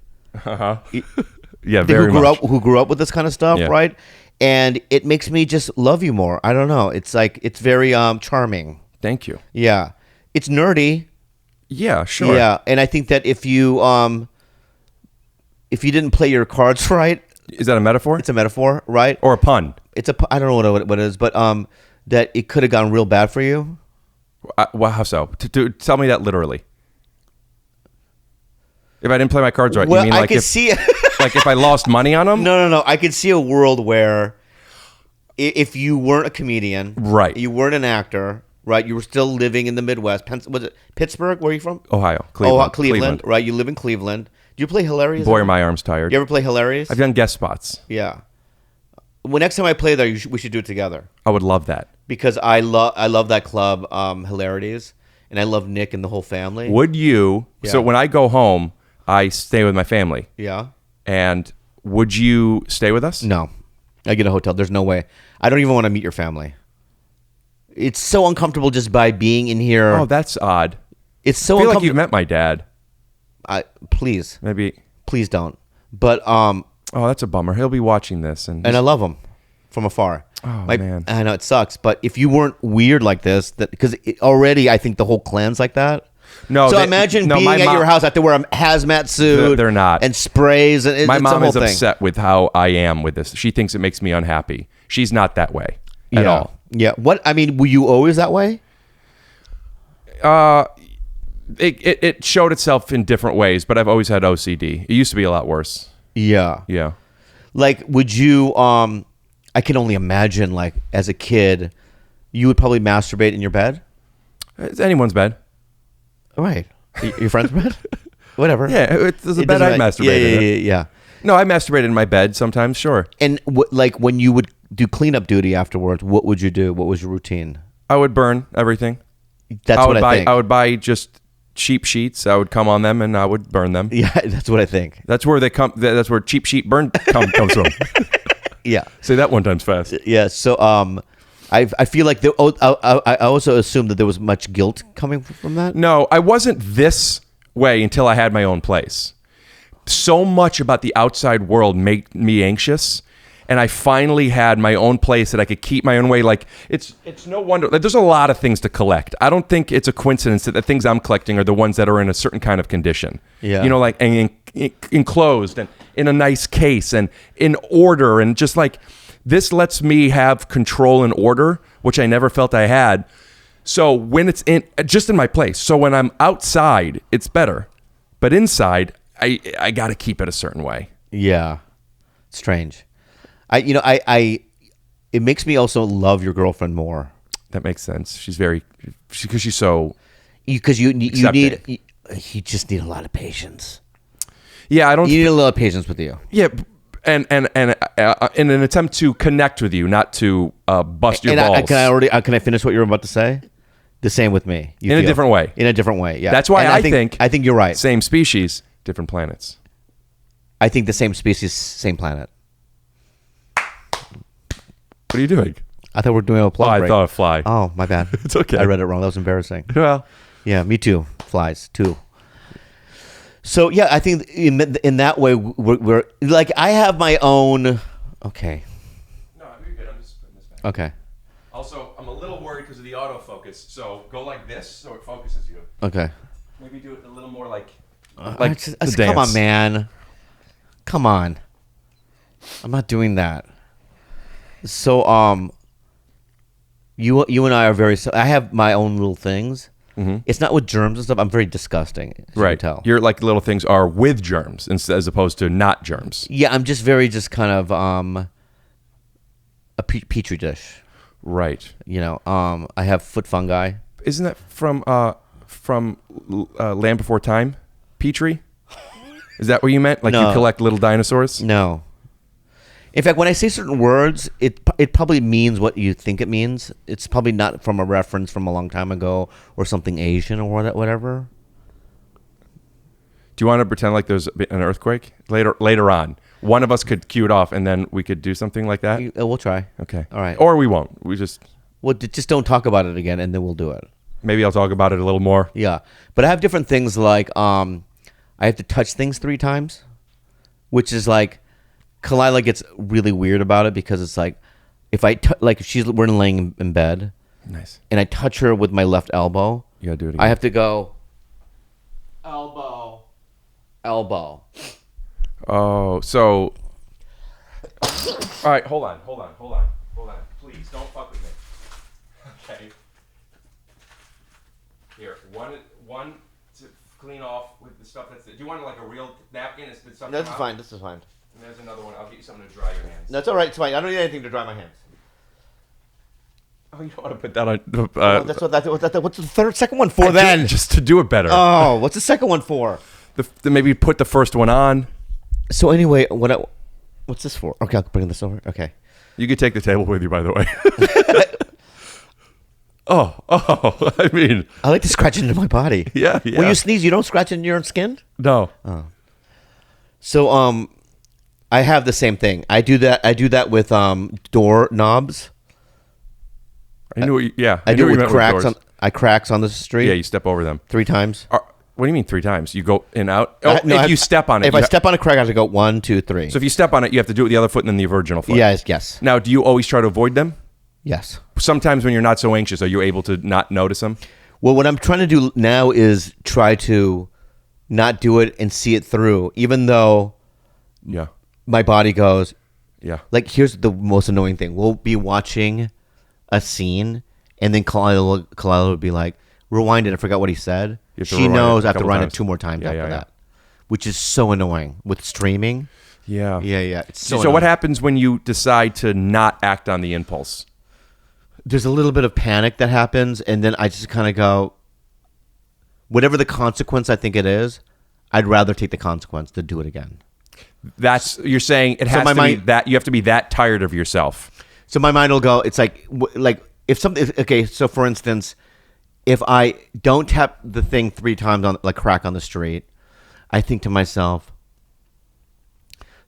Yeah, very much. Who grew up with this kind of stuff, Yeah. right? And it makes me just love you more. I don't know. It's like it's very charming. Thank you. Yeah, it's nerdy. Yeah, sure. Yeah, and I think that if you didn't play your cards right, Is that a metaphor? it's a metaphor, right? Or a pun? It's I don't know what it is, but that it could have gone real bad for you. Well, how so? Tell me that literally. If I didn't play my cards right, Well, you mean I like could if, see. like if I lost money on them? No. I could see a world where if you weren't a comedian, Right. You weren't an actor, right? You were still living in the Midwest. Was it Pittsburgh? Where are you from? Ohio, Cleveland. Cleveland, right? You live in Cleveland. Do you play Hilarious? Boy, are my arms tired. You ever play Hilarious? I've done guest spots. Yeah. Well, next time I play there, we should do it together I would love that. because I love that club, Hilarities, and I love Nick and the whole family. Would you? Yeah. So when I go home, I stay with my family. Yeah. And would you stay with us? No, I get a hotel. There's no way. I don't even want to meet your family. It's so uncomfortable just by being in here. Oh, that's odd. It's so I feel like uncomfortable. you've met my dad. Please don't. But Oh, that's a bummer. He'll be watching this, and I love him from afar. Oh, man. I know it sucks, but if you weren't weird like this, because already I think the whole clan's like that. no. So imagine being my at mom, your house. I have to wear a hazmat suit. They're not. And sprays. And My it's mom a whole is thing. upset with how I am with this. She thinks it makes me unhappy. She's not that way at Yeah. all. Yeah. What? I mean, were you always that way? It showed itself in different ways, but I've always had OCD. It used to be a lot worse. Yeah. Yeah. Like, would you? I can only imagine. Like, as a kid, you would probably masturbate in your bed. It's anyone's bed. Right. Your friend's bed. Whatever. Yeah, there's a It bed doesn't I matter. masturbated in. Yeah. No, I masturbated in my bed sometimes, sure. And like when you would do cleanup duty afterwards, what would you do? What was your routine? I would burn everything. That's I what would I buy. think. I would buy just cheap sheets. I would come on them and I would burn them. Yeah, that's what I think. That's where they come. That's where cheap sheet burn comes from. Yeah. Say that one time fast. Yeah. So I feel like I also assumed that there was much guilt coming from that. No, I wasn't this way until I had my own place. So much about the outside world made me anxious, and I finally had my own place that I could keep my own way. Like it's no wonder. Like, there's a lot of things to collect. I don't think it's a coincidence that the things I'm collecting are the ones that are in a certain kind of condition. Yeah. You know, like enclosed and in a nice case and in order, and just like this lets me have control and order, which I never felt I had. So when it's just in my place. So when I'm outside, it's better, but inside, I got to keep it a certain way. Yeah. Strange. It makes me also love your girlfriend more. That makes sense. Because she's so. Because you accepting. you just need a lot of patience. Yeah, I don't. You need a lot of patience with you. Yeah, and in an attempt to connect with you, not to bust your balls. Can I finish what you're about to say? The same with me. In a different way. In a different way, yeah. That's why and I think you're right. Same species, different planets. I think the same species, same planet. What are you doing? I thought we were doing a plug break. I thought a fly. Oh, my bad. It's okay. I read it wrong. That was embarrassing. Well, yeah, me too. Flies too. So yeah, I think in that way we're like I have my own. Okay. No, you're good. I'm just putting this back. Okay. Also, I'm a little worried because of the autofocus. So go like this, so it focuses you. Okay. Maybe do it a little more like the dance. Come on, man. Come on. I'm not doing that. So you and I are very. I have my own little things. Mm-hmm. It's not with germs and stuff. I'm very disgusting. As right. You can tell. Your like little things are with germs as opposed to not germs. Yeah, I'm just kind of a petri dish. Right. You know, I have foot fungi. Isn't that from Land Before Time? Petri? Is that what you meant? Like No. You collect little dinosaurs? No. In fact, when I say certain words, it probably means what you think it means. It's probably not from a reference from a long time ago or something Asian or whatever. Do you want to pretend like there's an earthquake later on? One of us could cue it off, and then we could do something like that. We'll try. Okay. All right. Or we won't. We just don't talk about it again, and then we'll do it. Maybe I'll talk about it a little more. Yeah, but I have different things like I have to touch things 3 times, which is like Kalila gets really weird about it because it's like if we're laying in bed, nice, and I touch her with my left elbow, you gotta do it again. I have to go elbow. Oh, so all right, hold on. Please don't fuck with me. Okay. Here, one to clean off with the stuff that's. Do you want like a real napkin? Did something That's out? fine. This is fine. And there's another one. I'll get you something to dry your hands. That's all right. It's fine. I don't need anything to dry my hands. Oh, you don't want to put that on. What's the second one for then? Just to do it better. Oh, what's the second one for? Maybe put the first one on. So anyway, what's this for? Okay, I'll bring this over. Okay. You could take the table with you, by the way. Oh, I mean. I like to scratch it into my body. Yeah. When you sneeze, you don't scratch it into your own skin? No. Oh. So, I have the same thing. I do that with door knobs. I knew. I do it with cracks. Cracks on the street. Yeah, you step over them 3 times. What do you mean 3 times? You go in and out? If you step on it. If I step on a crack, I have to go 1, 2, 3. So if you step on it, you have to do it with the other foot and then the original foot. Yes. Now, do you always try to avoid them? Yes. Sometimes when you're not so anxious, are you able to not notice them? Well, what I'm trying to do now is try to not do it and see it through, even though my body goes, like, here's the most annoying thing. We'll be watching a scene, and then Kalila will be like, rewind it. I forgot what he said. She knows I have to rewind it 2 more times after that, which is so annoying with streaming. Yeah. It's so what happens when you decide to not act on the impulse? There's a little bit of panic that happens, and then I just kind of go, whatever the consequence I think it is, I'd rather take the consequence than do it again. You're saying it has to be that you have to be that tired of yourself. So my mind will go, it's like if something, okay, so for instance, if I don't tap the thing 3 times on like crack on the street, I think to myself,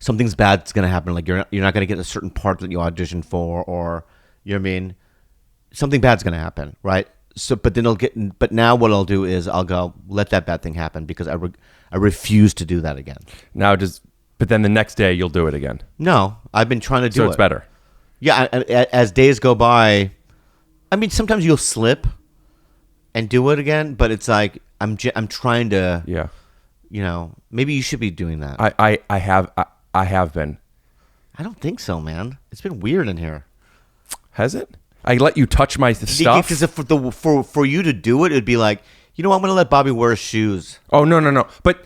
something's bad's going to happen. Like you're not going to get a certain part that you auditioned for, or you know what I mean? Something bad's going to happen, right? So, but now what I'll do is I'll go, let that bad thing happen because I refuse to do that again. But then the next day you'll do it again. No, I've been trying to do it. So it's better. Yeah, as days go by, I mean, sometimes you'll slip and do it again, but it's like I'm trying to. Yeah. You know, maybe you should be doing that. I have been. I don't think so, man. It's been weird in here. Has it? I let you touch my stuff? Because for you to do it, it'd be like, you know, I'm going to let Bobby wear his shoes. Oh no! But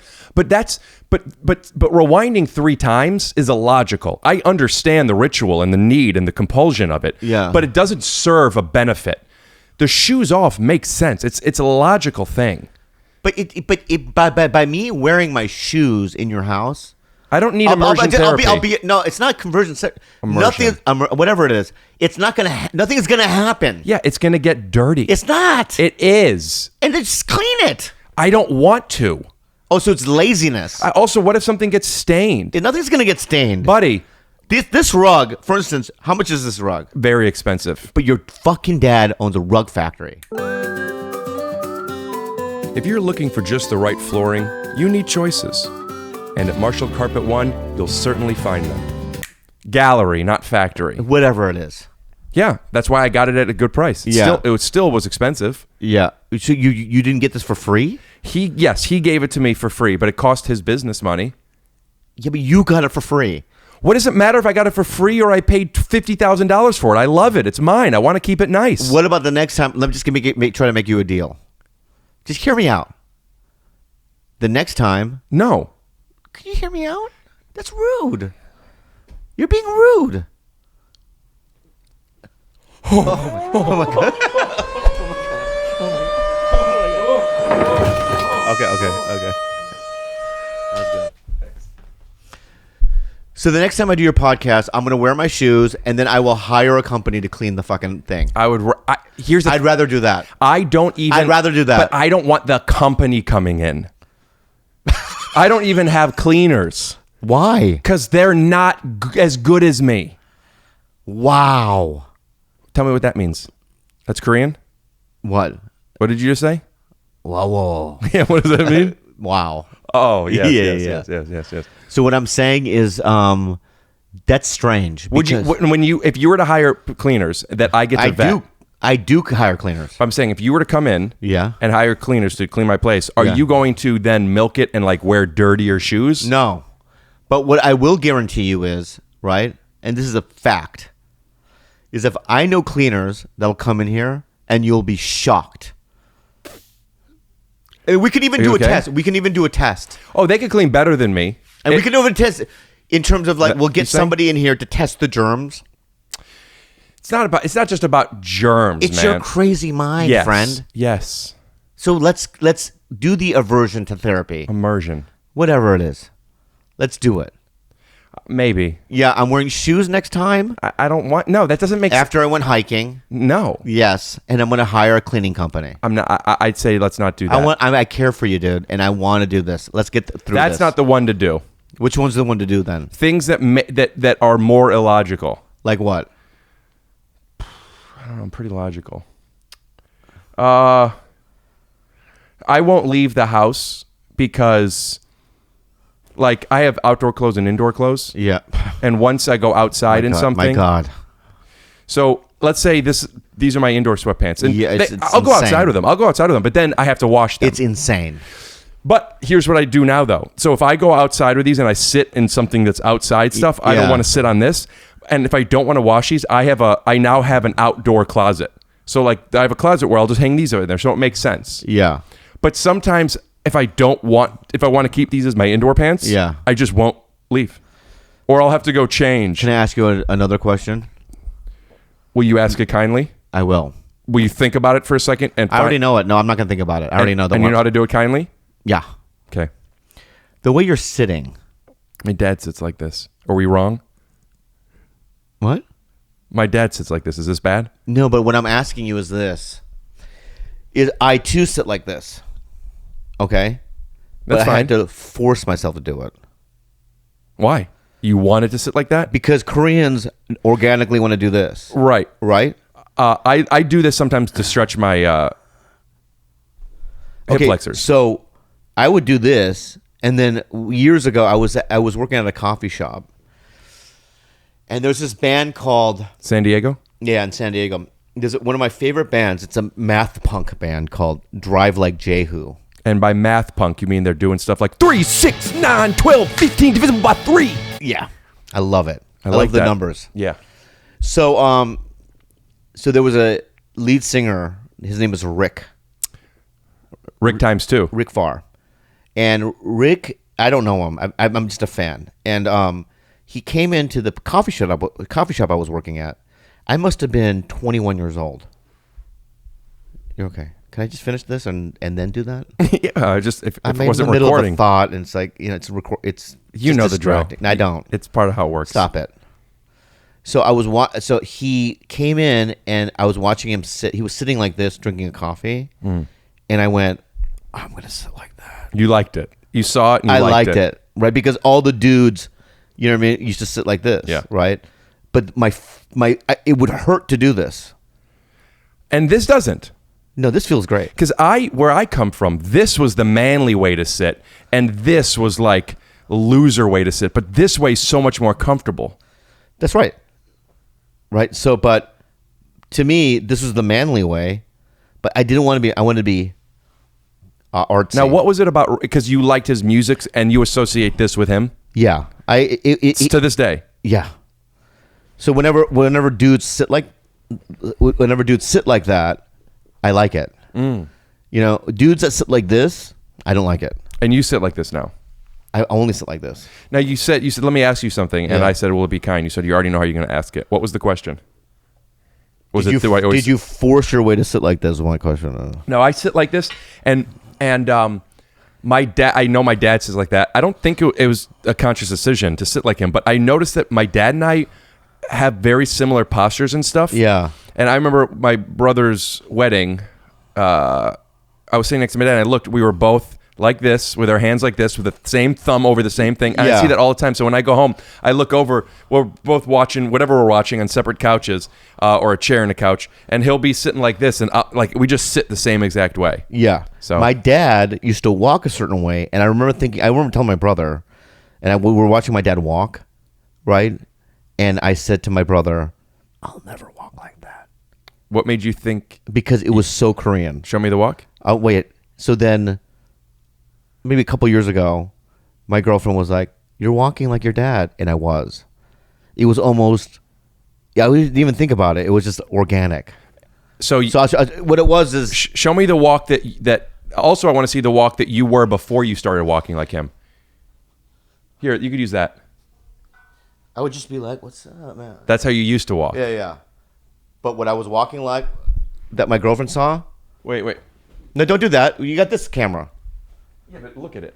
rewinding 3 times is illogical. I understand the ritual and the need and the compulsion of it. Yeah. But it doesn't serve a benefit. The shoes off makes sense. It's a logical thing. But by me wearing my shoes in your house, I don't need immersion therapy. No, it's not conversion. Immersion. Nothing, whatever it is, it's not gonna. Nothing's gonna happen. Yeah, it's going to get dirty. It's not. It is. And then just clean it. I don't want to. Oh, so it's laziness. Also, what if something gets stained? Nothing's gonna get stained, Buddy, This rug, for instance, how much is this rug? very expensive. But your fucking dad owns a rug factory. If you're looking for just the right flooring, you need choices. And at Marshall Carpet One, you'll certainly find them. Gallery, not factory. Whatever it is. Yeah, that's why I got it at a good price. It still was expensive. Yeah. So you didn't get this for free? He gave it to me for free, but it cost his business money. Yeah, but you got it for free. What does it matter if I got it for free or I paid $50,000 for it? I love it. It's mine. I want to keep it nice. What about the next time? Let me just try to make you a deal. Just hear me out. The next time. No. Can you hear me out? That's rude. You're being rude. Oh my God. Okay. That's good. So the next time I do your podcast, I'm going to wear my shoes and then I will hire a company to clean the fucking thing. I'd rather do that. I'd rather do that. But I don't want the company coming in. I don't even have cleaners. Why? Because they're not as good as me. Wow. Tell me what that means. That's Korean? What? What did you just say? Whoa. Yeah, what does that mean? Wow. Oh, yes, Yeah. yes. So what I'm saying is that's strange. Would you if you were to hire cleaners that I get to vet? I do hire cleaners. I'm saying if you were to come in Yeah. and hire cleaners to clean my place, are Yeah. you going to then milk it and like wear dirtier shoes? No. But what I will guarantee you is, right, and this is a fact, is if I know cleaners that'll come in here and you'll be shocked. And we could even do a test. Oh, they could clean better than me. And we can do a test in terms of like, we'll get you saying? somebody in here to test the germs. It's not just about germs, It's man. your crazy mind, Yes. friend. Yes. So let's do the aversion to therapy. Immersion. Whatever it is. Let's do it. Maybe. Yeah, I'm wearing shoes next time. I don't want. No, that doesn't make sense. After I went hiking. No. Yes, and I'm going to hire a cleaning company. I'm not. I'd say let's not do that. I care for you, dude, and I want to do this. Let's get through That's this. not the one to do. Which one's the one to do then? Things that are more illogical. Like what? I don't know. I'm pretty logical. I won't leave the house because, like, I have outdoor clothes and indoor clothes. Yeah. And once I go outside in something, My God. So let's say these are my indoor sweatpants, and Yeah, it's I'll go insane. outside with them. But then I have to wash them. It's insane. But here's what I do now, though. So if I go outside with these and I sit in something that's outside stuff, I don't Yeah. want to sit on this. And if I don't want to wash these, I now have an outdoor closet. So like I have a closet where I'll just hang these over there. So it makes sense. Yeah. But sometimes if I want to keep these as my indoor pants, Yeah. I just won't leave, or I'll have to go change. Can I ask you another question? Will you ask it kindly? I will. Will you think about it for a second? And I already know it. No, I'm not going to think about it. I already know the And one. you know how to do it kindly? Yeah. Okay. The way you're sitting. My dad sits like this. Are we wrong? What? My dad sits like this. Is this bad? No, but what I'm asking you is this. I too sit like this. Okay? That's but I had fine. to force myself to do it. Why? You wanted to sit like that? Because Koreans organically want to do this. Right. Right? I do this sometimes to stretch my hip flexors. So I would do this, and then years ago I was working at a coffee shop. And there's this band called San Diego? in San Diego. There's one of my favorite bands. It's a math punk band called Drive Like Jehu. And by math punk, you mean they're doing stuff like 3, 6, 9, 12, 15 divisible by 3. Yeah. I love it. I like love the that. numbers. Yeah. So so there was a lead singer. His name is Rick Times 2. Rick Farr. And Rick, I don't know him. I'm just a fan. And he came into the coffee shop I was working at. I must have been 21 years old. You're okay. Can I just finish this and then do that? Yeah, just if I'm it in wasn't the middle recording, of a thought, and it's like it's it's you just know the drill. distracting. I don't. It's part of how it works. Stop it. So I was so he came in and I was watching him sit. He was sitting like this, drinking a coffee, and I went, "I'm gonna sit like that." You liked it. You saw it. And you I liked it, right? Because all the dudes, you know what I mean, used to sit like this, Yeah. right? But it would hurt to do this. And this doesn't. No, this feels great. Because where I come from, this was the manly way to sit, and this was like the loser way to sit. But this way is so much more comfortable. That's right. Right. So, but to me, this was the manly way. But I didn't want to be. I wanted to be artsy. Now, what was it about? Because you liked his music and you associate this with him. Yeah. To this day. Yeah. So whenever dudes sit like that, I like it. You know, dudes that sit like this, I don't like it. And you sit like this now. I only sit like this. Now you said, let me ask you something, and Yeah. I said, will it be kind? You said you already know how you're going to ask it. What was the question? Did you force your way to sit like this? Is my question. No, I sit like this, and my dad. I know my dad sits like that. I don't think it was a conscious decision to sit like him, but I noticed that my dad and I have very similar postures and stuff. Yeah. And I remember my brother's wedding. I was sitting next to my dad, and I looked. We were both like this, with our hands like this, with the same thumb over the same thing. And I see that all the time. So when I go home, I look over. We're both watching whatever we're watching on separate couches, or a chair and a couch, and he'll be sitting like this, and like we just sit the same exact way. Yeah. So my dad used to walk a certain way, and I remember telling my brother, and we were watching my dad walk, right? And I said to my brother, "I'll never walk like that." What made you think? Because it was so Korean. Show me the walk. Oh, wait. So then, maybe a couple years ago, my girlfriend was like, "You're walking like your dad," and I was. It was almost. Yeah, I didn't even think about it. It was just organic. So What it was is show me the walk that. Also, I want to see the walk that you were before you started walking like him. Here, you could use that. I would just be like, "What's up, man?" That's how you used to walk. Yeah. But what I was walking like, that my girlfriend saw. Wait. No, don't do that. You got this camera. Yeah, but look at it.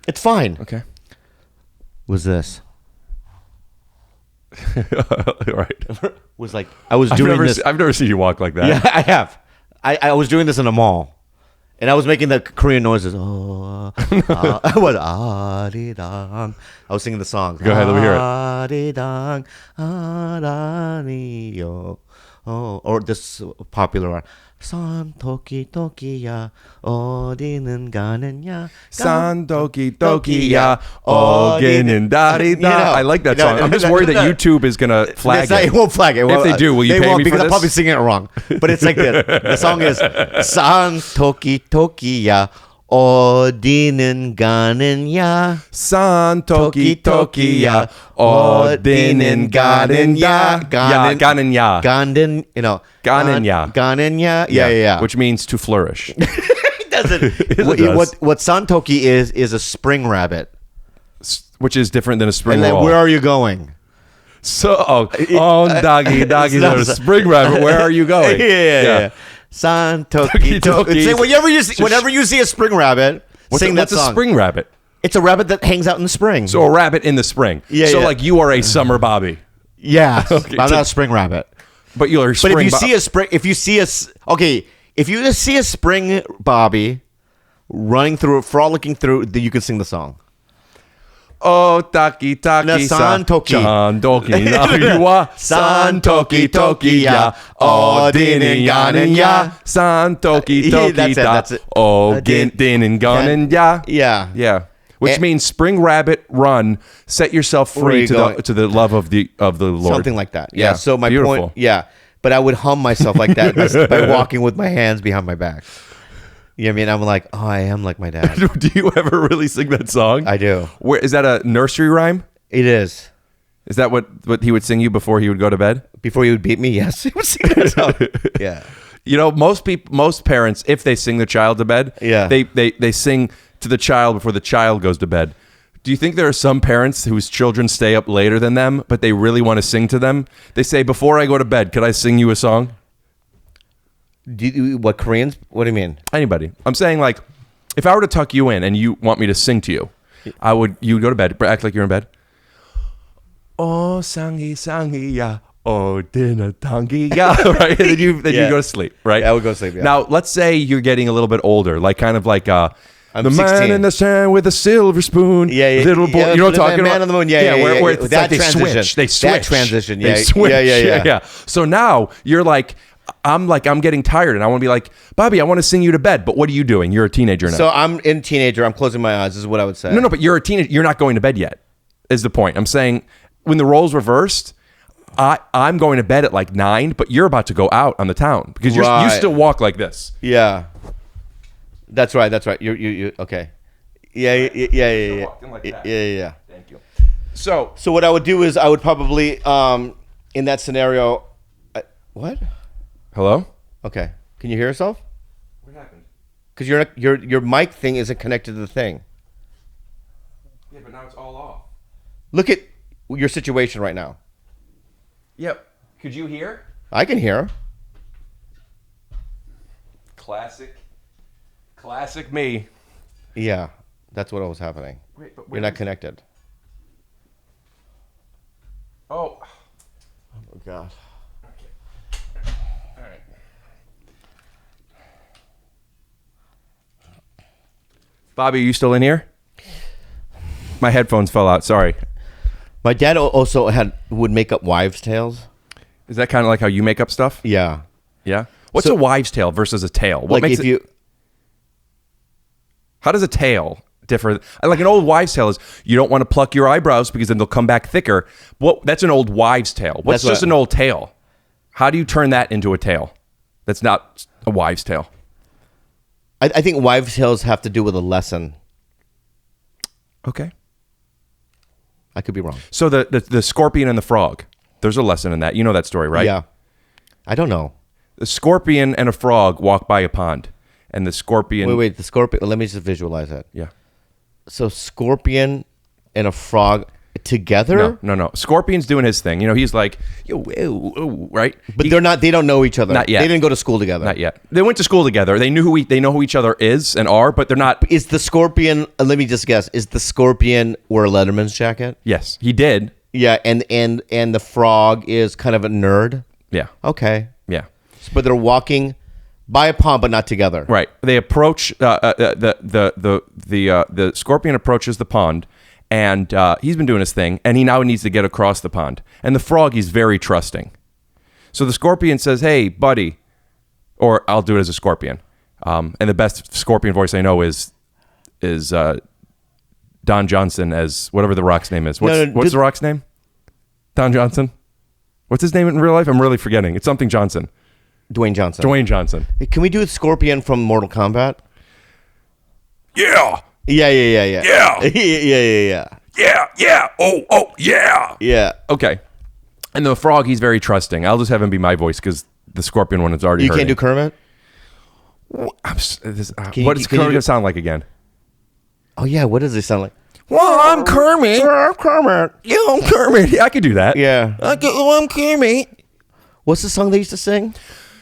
It's fine. Okay. Was this? Right. Was like I was doing this. I've never seen you walk like that. Yeah, I have. I was doing this in a mall, and I was making the Korean noises. I was ah-dee-dong. I was singing the song. Go ahead, let me hear it. Ah-dee-dong, ah-da-ni-yo. Oh, or this popular one. San toki tokiya 어디는 가느냐 San toki tokiya 어디는 다리다. I like that song. I'm just worried that YouTube is gonna flag it. It won't flag it. If they do, will you pay me because for I'm this? probably singing it wrong. But it's like this. The song is San toki tokiya 어디는 가느냐 San toki tokiya 어디는 가느냐. 가느냐. 가는, you know. 가느냐. 가느냐. Yeah. Which means to flourish. It doesn't. It does. What Santoki is a spring rabbit. Which is different than a spring And then roll. where are you going? So, doggy, there's a spring rabbit. Where are you going? Yeah. Santoki. Toki. Say whenever you see a spring rabbit, sing that what's song. a spring rabbit? It's a rabbit that hangs out in the spring. So a rabbit in the spring. Yeah, So yeah. like you are a summer Bobby. Yeah. Okay, I'm so- not a spring rabbit. But you're a But spring if you see a spring Bobby running through, frolicking through, then you can sing the song. Oh, taki, Na san toki. San toki. Nariwa. San toki, toki, ya. Oh, dinin, ganin, ya. San toki, toki, That's it. Oh, dinin, ganin, ya. Yeah. Yeah. Which means spring rabbit run, set yourself Where free you to going? the love of the Lord. Something like that. Yeah. Yeah, So my beautiful. point. Yeah. But I would hum myself like that by walking with my hands behind my back. You know what I mean? I'm like, oh, I am like my dad. Do you ever really sing that song? I do. Where is that a nursery rhyme? It is. Is that what he would sing you before he would go to bed? Before you would beat me, yes. He would sing that song. Yeah. You know, most parents, if they sing the child to bed, Yeah. they sing to the child before the child goes to bed. Do you think there are some parents whose children stay up later than them, but they really want to sing to them? They say, before I go to bed, could I sing you a song? What Koreans? What do you mean? Anybody. I'm saying like, if I were to tuck you in and you want me to sing to you, you go to bed, act like you're in bed. Oh, sangi ya. Oh, dinner tangi ya. Right? And then you go to sleep, right? Yeah, I would go to sleep, yeah. Now, let's say you're getting a little bit older, like kind of like the 16. man in the sand with a silver spoon. Yeah. Little boy. You know what I'm talking about? Man on the moon. Yeah. Where it's that like they transition. switch. They switch. That transition. Yeah. They switch. Yeah. So now you're like, I'm getting tired and I want to be like, Bobby, I want to sing you to bed. But what are you doing? You're a teenager now. So I'm in teenager. I'm closing my eyes. This is what I would say. No, but you're a teenager. You're not going to bed yet, is the point. I'm saying when the roles reversed, I'm going to bed at like 9, but you're about to go out on the town because you still walk like this. Yeah. That's right. You okay. Yeah. Walking like that. Yeah. Thank you. So what I would do is I would probably in that scenario what? Hello? Okay. Can you hear yourself? What happened? Because your mic thing isn't connected to the thing. Yeah, but now it's all off. Look at your situation right now. Yep. Could you hear? I can hear. Classic me. Yeah, that's what was happening. Wait, but you're not connected. Oh. Oh God. Okay. All right. Bobby, are you still in here? My headphones fell out. Sorry. My dad also would make up wives' tales. Is that kind of like how you make up stuff? Yeah. Yeah. What's a wives' tale versus a tale? What Like makes if you. How does a tale differ? Like an old wives' tale is you don't want to pluck your eyebrows because then they'll come back thicker. That's an old wives' tale. What's just an old tale? How do you turn that into a tale? That's not a wives' tale. I think wives' tales have to do with a lesson. Okay. I could be wrong. So the scorpion and the frog. There's a lesson in that. You know that story, right? Yeah. I don't know. The scorpion and a frog walk by a pond, and the scorpion. Wait. The scorpion. Let me just visualize that. Yeah. So scorpion and a frog together? No. Scorpion's doing his thing. You know, he's like, yo, right? But they don't know each other. Not yet. They didn't go to school together. Not yet. They went to school together. They know who each other is and are, but they're not. Is the scorpion? Let me just guess. Is the scorpion wear a Letterman's jacket? Yes, he did. Yeah, and the frog is kind of a nerd. Yeah. Okay. Yeah. But they're walking by a pond, but not together. Right. They approach the scorpion approaches the pond, and he's been doing his thing, and he now needs to get across the pond. And the frog, he's very trusting. So the scorpion says, "Hey, buddy," or I'll do it as a scorpion. And the best scorpion voice I know is Don Johnson as whatever the Rock's name is. What's the Rock's name? Don Johnson. What's his name in real life? I'm really forgetting. It's something Johnson. Dwayne Johnson. Dwayne Johnson. Hey, can we do a scorpion from Mortal Kombat? Yeah. Yeah. Yeah. Yeah. Oh, yeah. Yeah. Okay. And the frog, he's very trusting. I'll just have him be my voice because the scorpion one is already You hurting. can't do Kermit? What does Kermit gonna sound like again? Oh, yeah. What does it sound like? Well, I'm Kermit. Kermit. Yeah, I'm Kermit. Yeah, I could do that. Yeah. I'm Kermit. What's the song they used to sing?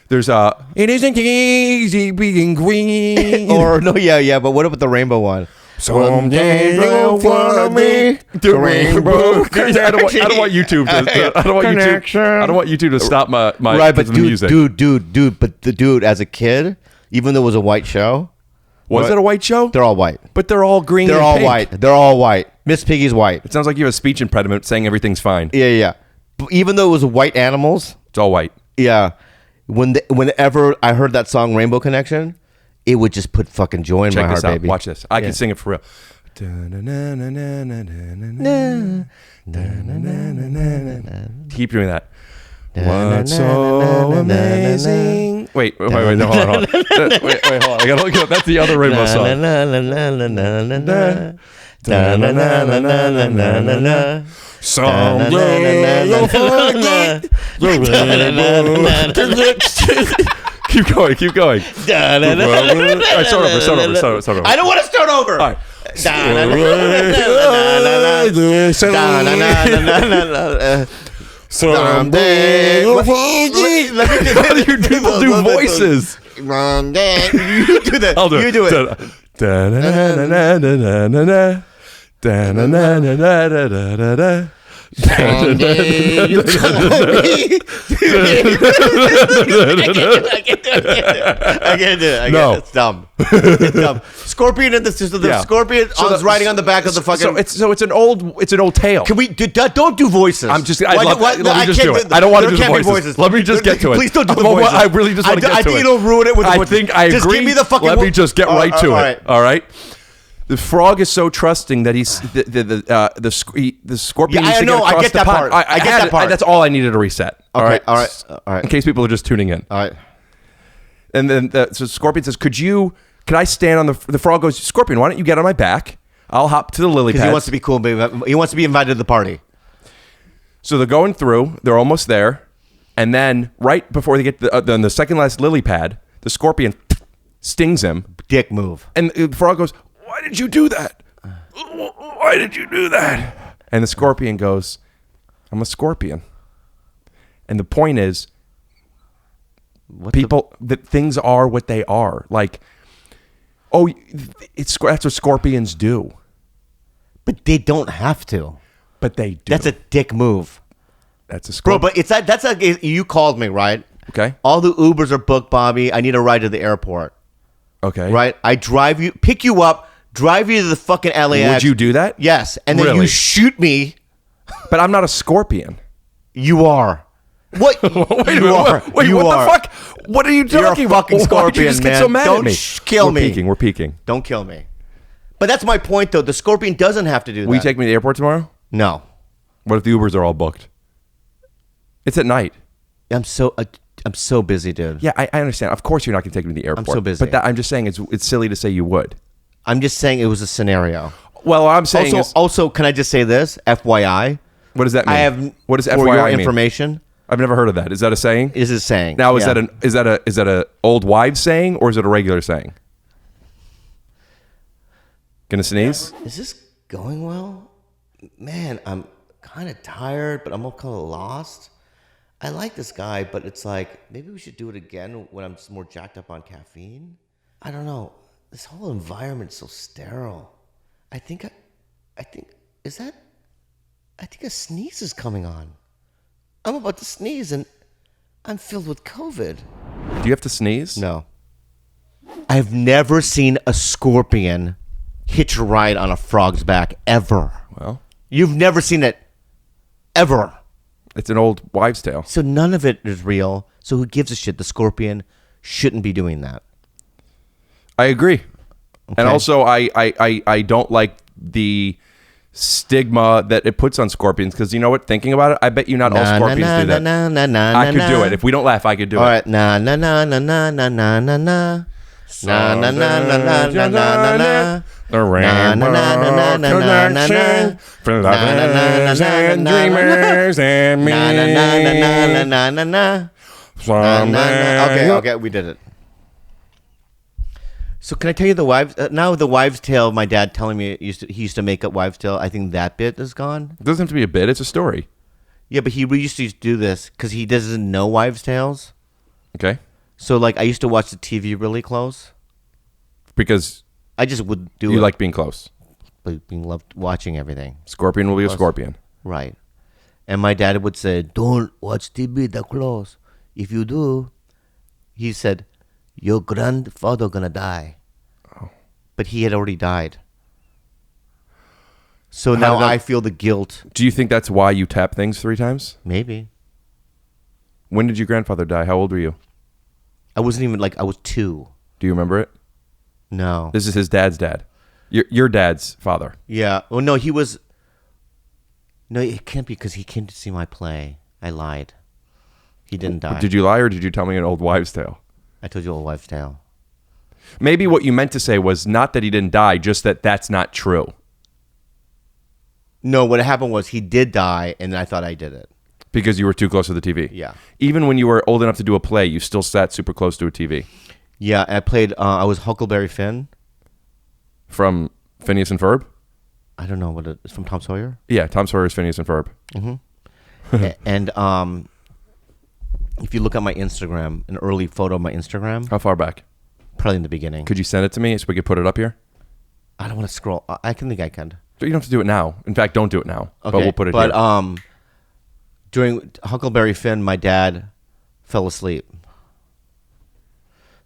There's it isn't easy being green. Or no, yeah. But what about the rainbow one? Someday you'll follow me. The rainbow. I don't want YouTube to. I don't want YouTube to stop my right, but music. Dude. But the dude, as a kid, even though it was a white show, was it a white show? They're all white. But they're all green. They're and all pink. white. They're all white. Miss Piggy's white. It sounds like you have a speech impediment saying everything's fine. Yeah. But even though it was white animals, It's all white. yeah. Whenever I heard that song Rainbow Connection, it would just put fucking joy in Check my heart, this out. baby. Watch this. I Yeah. can sing it for real. Keep doing that. What's so amazing? Wait, no, hold on. Wait, hold on. I gotta look up. That's the other rainbow song. Someday you'll forget the rainbow. Keep going. All right, start over. I don't want to start over. All right. Someday. Let me You people do voices. You do that. I'll do You it. do it. Someday you call me. I can't do it. No. It's dumb. It's dumb. Scorpion and the Scorpion was riding on the back of the fucking. So it's an old tale. Can we don't do voices? I'm just. Let me just do it. I don't want to do the voices. Let me just get to it. Please don't do the voices. I really just want to get to it. I think it'll ruin it with the I voices. think I agree. Just give me the fucking. Let me just get right to all it. All right. The frog is so trusting that he's the scorpion. Yeah, needs I to know. Get across I get the that pond. part. I get that part. That's all I needed to reset. Okay. All right. In case people are just tuning in. All right. And then so Scorpion says, "Can I stand on the frog?" Goes, "Scorpion, why don't you get on my back? I'll hop to the lily pads." Because he wants to be cool, baby. He wants to be invited to the party. So they're going through. They're almost there, and then right before they get to the second last lily pad, the scorpion stings him. Dick move. And the frog goes, "Why did you do that? Why did you do that?" And the scorpion goes, "I'm a scorpion." And the point is, that things are what they are. Like, that's what scorpions do. But they don't have to. But they do. That's a dick move. That's a scorpion. Bro, but that's like you called me, right? Okay. All the Ubers are booked, Bobby. I need a ride to the airport. Okay. Right? I pick you up, drive you to the fucking LAX. Would you do that? Yes. And then you shoot me. But I'm not a scorpion. You are. What? Wait a minute. Wait, what the fuck? What are you talking about? You're a fucking scorpion, Why'd you just man. get so mad Don't at me? kill me. We're peaking. Don't kill me. But that's my point, though. The scorpion doesn't have to do that. Will you take me to the airport tomorrow? No. What if the Ubers are all booked? It's at night. I'm so busy, dude. Yeah, I understand. Of course you're not going to take me to the airport. I'm so busy. But I'm just saying it's silly to say you would. I'm just saying it was a scenario. Well, I'm saying also, can I just say this? FYI. What does that mean? What does FYI for your mean? information? I've never heard of that. Is that a saying? Is a saying. Now, is that a old wives saying or is it a regular saying? Gonna sneeze? Is this going well? Man, I'm kind of tired, but I'm kind of lost. I like this guy, but it's like maybe we should do it again when I'm just more jacked up on caffeine. I don't know. This whole environment's so sterile. I think a sneeze is coming on. I'm about to sneeze and I'm filled with COVID. Do you have to sneeze? No. I've never seen a scorpion hitch a ride on a frog's back ever. Well, you've never seen it ever. It's an old wives' tale. So none of it is real. So who gives a shit? The scorpion shouldn't be doing that. I agree. Okay. And also, I don't like the stigma that it puts on scorpions because you know what? Thinking about it, I bet you not all scorpions do that. I could do it. If we don't laugh, I could do it. All right. Na na na na na na na na na. Na na na na na na na na na. The rainbow connection for lovers and dreamers and me. Na na na na na na na. Okay, we did it. So can I tell you the wives? Now the wives' tale. My dad telling me he used to make up wives' tale. I think that bit is gone. It doesn't have to be a bit. It's a story. Yeah, but he used to do this because he doesn't know wives' tales. Okay. So like I used to watch the TV really close. Because I just would do you it. like being close. Being loved watching everything. Scorpion will be a scorpion. Right. And my dad would say, "Don't watch TV that close. If you do," he said, "your grandfather gonna die." Oh. But he had already died. So now I feel the guilt. Do you think that's why you tap things 3 times? Maybe. When did your grandfather die? How old were you? I wasn't even I was 2. Do you remember it? No. This is his dad's dad. Your dad's father. Yeah. Well, no, he was. No, it can't be because he came to see my play. I lied. He didn't die. Did you lie or did you tell me an old wives' tale? I told you a wives' tale. Maybe what you meant to say was not that he didn't die, just that that's not true. No, what happened was he did die, and I thought I did it. Because you were too close to the TV. Yeah. Even when you were old enough to do a play, you still sat super close to a TV. Yeah, I played. I was Huckleberry Finn from Phineas and Ferb. I don't know what it's from. Tom Sawyer. Yeah, Tom Sawyer's Phineas and Ferb. Mm-hmm. And if you look at my Instagram, an early photo of my Instagram, How far back? probably in the beginning. Could you send it to me so we could put it up here? I don't want to scroll. I can think I can. You don't have to do it now. In fact, don't do it now. Okay, But we'll put it here. During Huckleberry Finn, my dad fell asleep.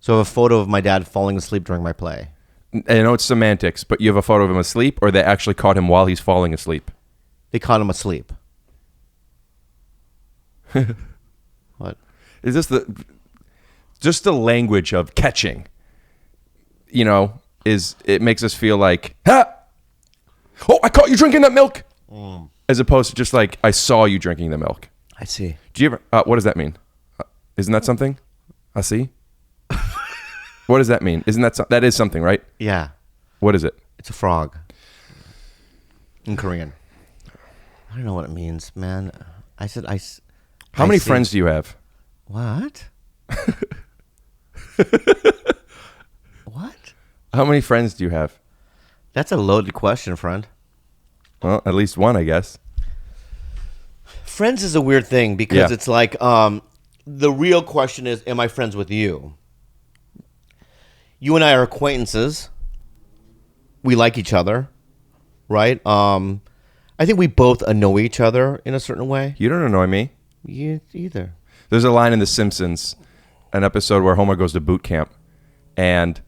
So I have a photo of my dad falling asleep during my play. I know it's semantics, but you have a photo of him asleep, or they actually caught him while he's falling asleep? They caught him asleep. What? Is this just the language of catching? You know, it makes us feel like, ha! Oh, I caught you drinking that milk! As opposed to just like, I saw you drinking the milk. I see. Do you ever, what does that mean? Isn't that something? I see? What does that mean? Isn't that is something, right? Yeah. What is it? It's a frog. In Korean. I don't know what it means, man. How many friends do you have? What? What? How many friends do you have? That's a loaded question, friend. Well, at least one, I guess. Friends is a weird thing because it's like the real question is, am I friends with you? You and I are acquaintances. We like each other, right? I think we both annoy each other in a certain way. You don't annoy me. You either. There's a line in The Simpsons, an episode where Homer goes to boot camp, and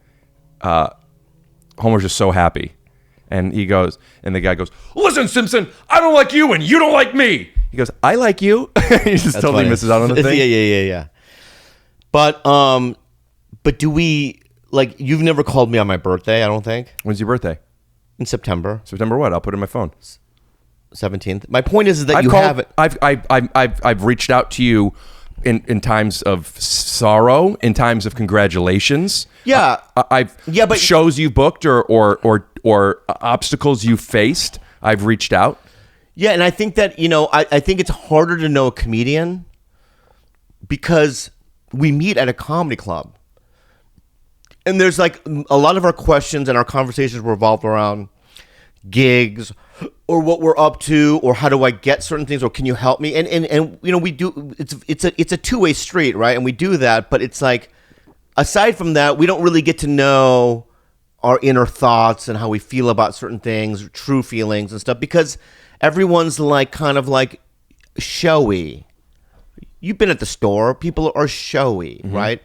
Homer's just so happy. And he goes, and the guy goes, "Listen, Simpson, I don't like you and you don't like me." He goes, "I like you." He just totally funny. misses out on the thing. Yeah. But do we, like, you've never called me on my birthday, I don't think. When's your birthday? In September. September what? I'll put it in my phone. 17th. My point is that I've reached out to you in times of sorrow, in times of congratulations. Yeah. But shows you booked or obstacles you faced, I've reached out. Yeah, and I think that, I think it's harder to know a comedian because we meet at a comedy club. And there's like a lot of our questions and our conversations revolve around gigs or what we're up to or how do I get certain things or can you help me? And we do, it's a two-way street, right? And we do that, but it's like, aside from that, we don't really get to know our inner thoughts and how we feel about certain things, true feelings and stuff, because everyone's like kind of like showy. You've been at the store. People are showy, right?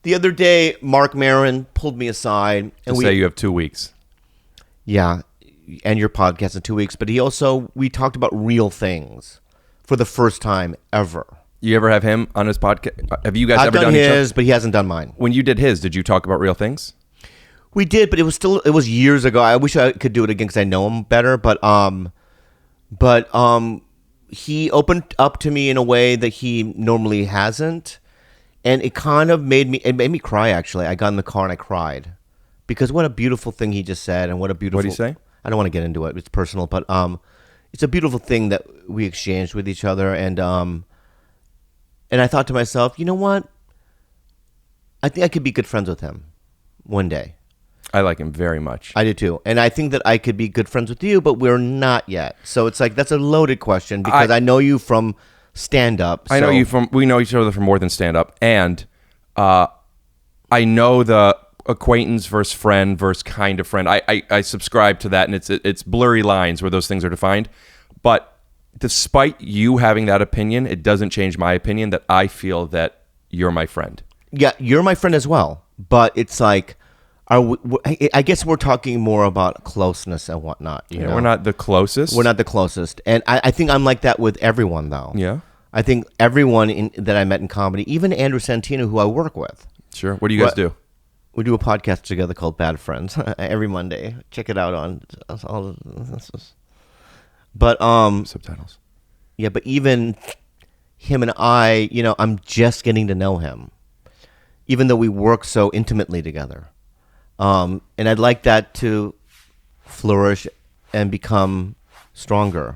The other day, Mark Maron pulled me aside. And say you have 2 weeks. Yeah, and your podcast in 2 weeks. But we talked about real things for the first time ever. You ever have him on his podcast? Have you guys I've ever done his, but he hasn't done mine. When you did his, did you talk about real things? We did, but it was years ago. I wish I could do it again because I know him better. But he opened up to me in a way that he normally hasn't, and it kind of made me cry. Actually, I got in the car and I cried because what a beautiful thing he just said, and what a beautiful. What did he say? I don't want to get into it. It's personal, but it's a beautiful thing that we exchanged with each other, and I thought to myself, you know what? I think I could be good friends with him one day. I like him very much. I do too. And I think that I could be good friends with you, but we're not yet. So it's like, that's a loaded question because I know you from stand-up. I know you we know each other from more than stand-up. And I know the acquaintance versus friend versus kind of friend. I subscribe to that, and it's blurry lines where those things are defined. But despite you having that opinion, it doesn't change my opinion that I feel that you're my friend. Yeah, you're my friend as well. But it's like, I guess we're talking more about closeness and whatnot. You know? We're not the closest. We're not the closest. And I think I'm like that with everyone, though. Yeah. I think everyone that I met in comedy, even Andrew Santino, who I work with. Sure. What do you guys do? We do a podcast together called Bad Friends every Monday. Check it out on all. But Subtitles. Yeah, but even him and I, I'm just getting to know him, even though we work so intimately together. And I'd like that to flourish and become stronger.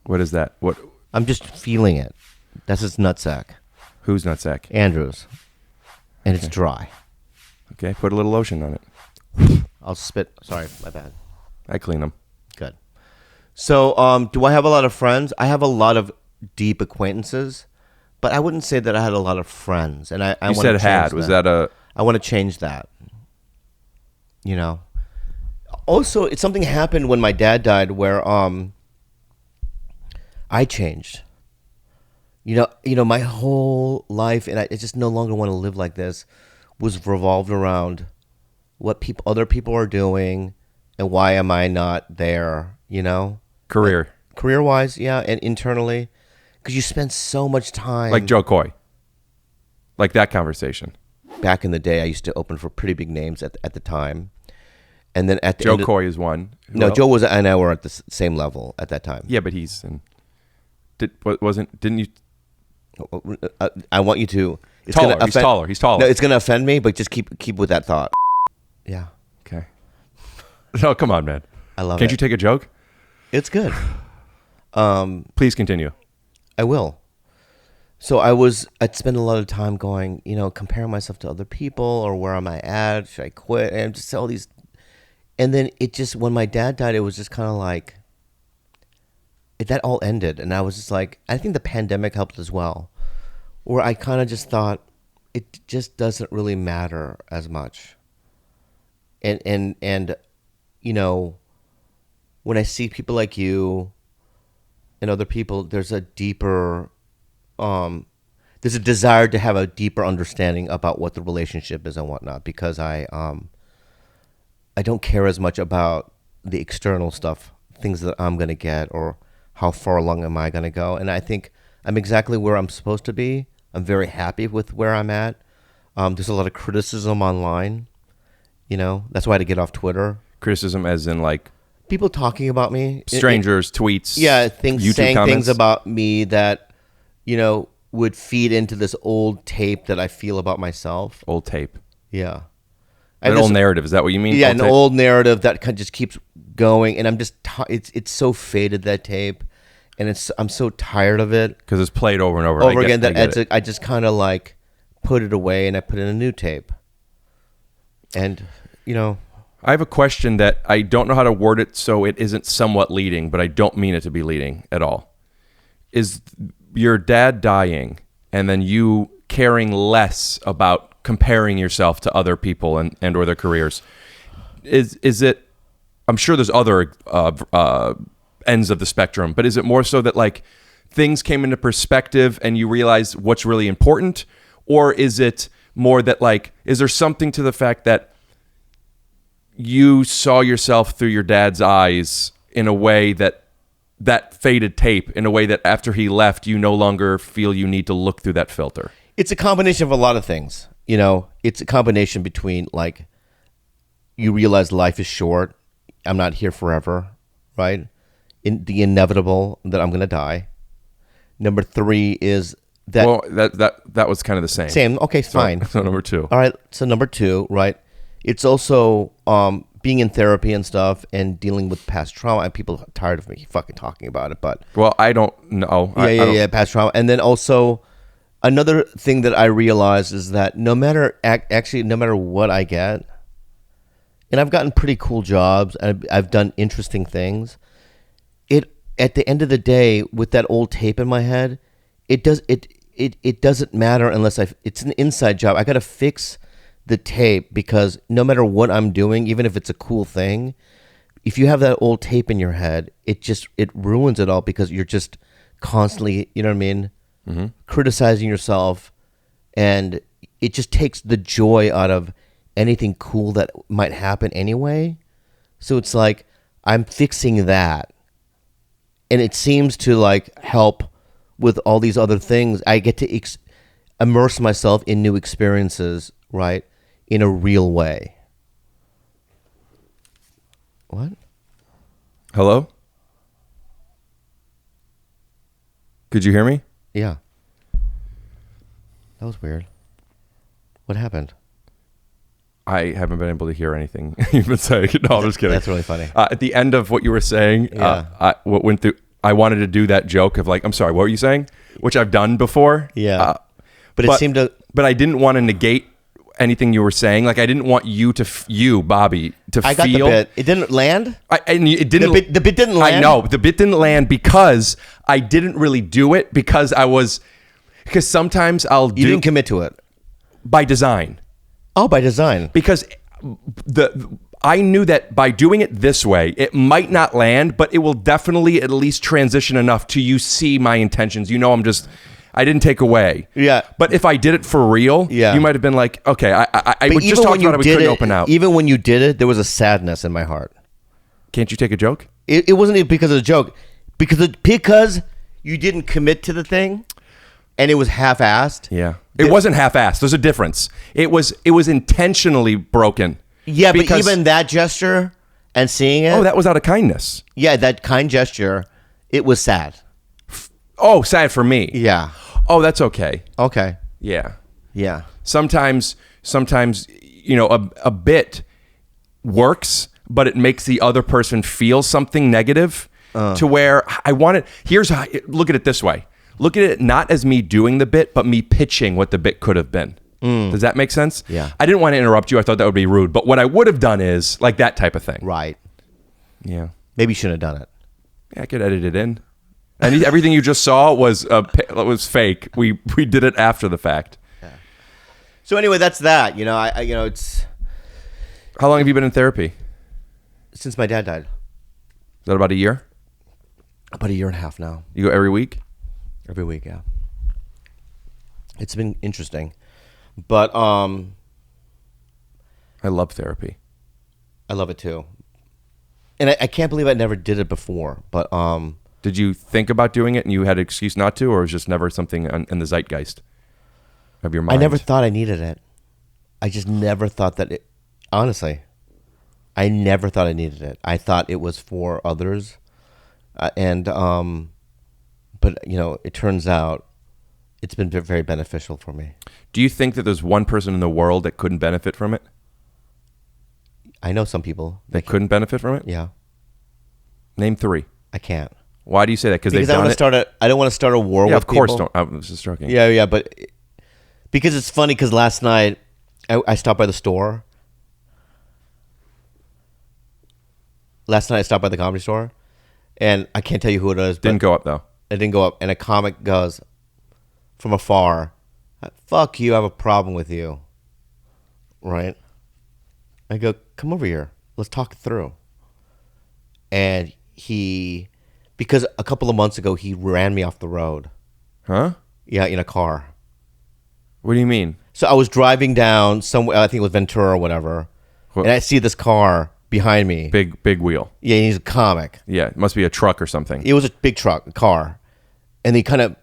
What is that? What? I'm just feeling it. That's his nutsack. Whose nutsack? Andrew's. And it's dry. Okay, put a little lotion on it. I'll spit. Sorry, my bad. I clean them. Good. So, do I have a lot of friends? I have a lot of deep acquaintances, but I wouldn't say that I had a lot of friends. And I You said had. Was that a... I want to change that. You know. Also, something happened when my dad died where I changed. You know, my whole life, and I just no longer want to live like this, was revolved around what other people are doing, and why am I not there? You know, career-wise, yeah, and internally, because you spend so much time. Like Joe Coy, like that conversation. Back in the day, I used to open for pretty big names at the time, and then at the Joe end Coy is one. No, Joe was and I were at the same level at that time. Yeah, but he's in. Didn't you? I want you to. It's taller. Gonna offend, He's taller. No, it's gonna offend me, but just keep with that thought. Yeah. Okay. No, come on, man. I love it. Can't you take a joke? It's good. Please continue. I will. So I'd spend a lot of time going, you know, comparing myself to other people, or where am I at? Should I quit? And just all these. And then it just, when my dad died, it was just kind of like, that all ended. And I was just like, I think the pandemic helped as well, where I kind of just thought it just doesn't really matter as much. And you know, when I see people like you and other people, there's a deeper, there's a desire to have a deeper understanding about what the relationship is and whatnot, because I don't care as much about the external stuff, things that I'm going to get, or how far along am I going to go. And I think I'm exactly where I'm supposed to be. I'm very happy with where I'm at. There's a lot of criticism online. You know, that's why I had to get off Twitter. Criticism as in like people talking about me. Strangers, tweets. Yeah, YouTube saying comments. things about me that, you know, would feed into this old tape that I feel about myself. Old tape. Yeah. An old narrative. Is that what you mean? Yeah, old an tape? old narrative that kind of just keeps going. And I'm just, it's so faded, that tape. And I'm so tired of it. Because it's played over and over. Again, that I just kind of like put it away, and I put in a new tape. And, you know. I have a question that I don't know how to word it so it isn't somewhat leading, but I don't mean it to be leading at all. Is your dad dying and then you caring less about comparing yourself to other people and or their careers? Is it, I'm sure there's other ends of the spectrum, but is it more so that like things came into perspective and you realize what's really important? Or is it more that like, is there something to the fact that you saw yourself through your dad's eyes in a way that faded tape, in a way that after he left, you no longer feel you need to look through that filter? It's a combination of a lot of things. You know, it's a combination between like, you realize life is short. I'm not here forever, right? In the inevitable that I'm going to die. Number 3 is that. Well, that was kind of the same. Same. Okay, fine. So number 2. All right. So number 2, right? It's also being in therapy and stuff and dealing with past trauma. And people are tired of me fucking talking about it, but. Well, I don't know. Yeah, past trauma. And then also another thing that I realized is that no matter what I get, and I've gotten pretty cool jobs, and I've done interesting things. At the end of the day, with that old tape in my head, it doesn't matter unless it's an inside job. I got to fix the tape, because no matter what I'm doing, even if it's a cool thing, if you have that old tape in your head, it ruins it all, because you're just constantly, you know what I mean, criticizing yourself, and it just takes the joy out of anything cool that might happen anyway. So it's like I'm fixing that. And it seems to like help with all these other things. I get to immerse myself in new experiences, right? In a real way. What? Hello? Could you hear me? Yeah. That was weird. What happened? I haven't been able to hear anything you've been saying. No, I'm just kidding. That's really funny. At the end of what you were saying, what went through, I wanted to do that joke of like, I'm sorry, what were you saying? Which I've done before. Yeah. But it seemed to... But I didn't want to negate anything you were saying. Like I didn't want you Bobby, to feel. I got the bit. It didn't land. It didn't. The bit didn't land. I know the bit didn't land because I didn't really do it because sometimes You didn't commit to it by design. Oh, by design. Because I knew that by doing it this way, it might not land, but it will definitely at least transition enough to you see my intentions. You know, I didn't take away. Yeah. But if I did it for real, you might have been like, okay, I would just talk about it, we couldn't open out. Even when you did it, there was a sadness in my heart. Can't you take a joke? It wasn't even because of the joke. Because you didn't commit to the thing and it was half-assed. Yeah. It wasn't half-assed. There's a difference. It was intentionally broken. Yeah, but even that gesture and seeing it. Oh, that was out of kindness. Yeah, that kind gesture, it was sad. Oh, sad for me. Yeah. Oh, that's okay. Okay. Yeah. Yeah. Sometimes, you know, a bit works, but it makes the other person feel something negative to where I want it. Look at it this way. Look at it not as me doing the bit, but me pitching what the bit could have been. Does that make sense? Yeah. I didn't want to interrupt you. I thought that would be rude. But what I would have done is like that type of thing. Right. Yeah. Maybe you shouldn't have done it. Yeah, I could edit it in. And everything you just saw was fake. We did it after the fact. Yeah. So anyway, that's that. You know, it's How long have you been in therapy? since my dad died. Is that about a year? About a year and a half now. You go every week? Every week, yeah. It's been interesting. But I love therapy. I love it too. And I can't believe I never did it before. But did you think about doing it and you had an excuse not to, or was it just never something in the zeitgeist of your mind? I never thought I needed it. I just never thought that it. Honestly, I never thought I needed it. I thought it was for others, but you know, it turns out it's been very beneficial for me. Do you think that there's one person in the world that couldn't benefit from it? I know some people that couldn't benefit from it. Yeah. Name 3. I can't. Why do you say that? Because I don't want to start a war with people. Of course don't. I was just joking. Yeah, but because it's funny because last night I stopped by the store. Last night I stopped by the Comedy Store, and I can't tell you who it is. Didn't go up though. It didn't go up, and a comic goes from afar, "Fuck you! I have a problem with you." Right? I go, "Come over here. Let's talk it through." And because a couple of months ago he ran me off the road. Huh? Yeah, in a car. What do you mean? So I was driving down somewhere, I think it was Ventura or whatever, and I see this car behind me. Big wheel. Yeah, he's a comic. Yeah, it must be a truck or something. It was a big truck, a car. And he kind of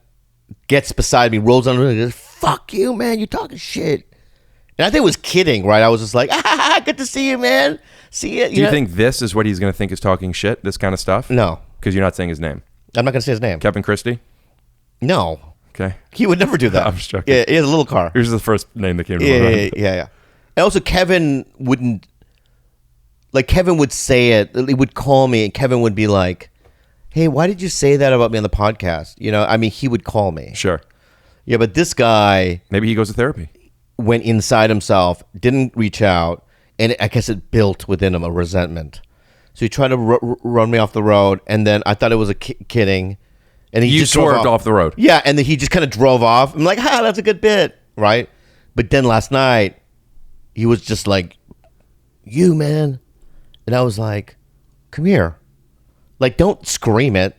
gets beside me, rolls on and goes, "Fuck you, man, you're talking shit." And I think it was kidding, right? I was just like, "Good to see you, man. See you." Do you think this is what he's going to think is talking shit, this kind of stuff? No. Because you're not saying his name. I'm not going to say his name. Kevin Christie? No. Okay. He would never do that. I'm just joking. Yeah, he has a little car. Here's the first name that came to my mind. Yeah. And also, Kevin wouldn't, like, Kevin would say it. He would call me, and Kevin would be like, "Hey, why did you say that about me on the podcast?" You know, I mean, he would call me. Sure. Yeah, but this guy Maybe he goes to therapy. went inside himself, didn't reach out, and I guess it built within him a resentment. So he tried to run me off the road, and then I thought it was kidding. And he just swerved off the road. Yeah, and then he just kind of drove off. I'm like, that's a good bit, right? But then last night, he was just like, "You, man." And I was like, "Come here." Like, don't scream it.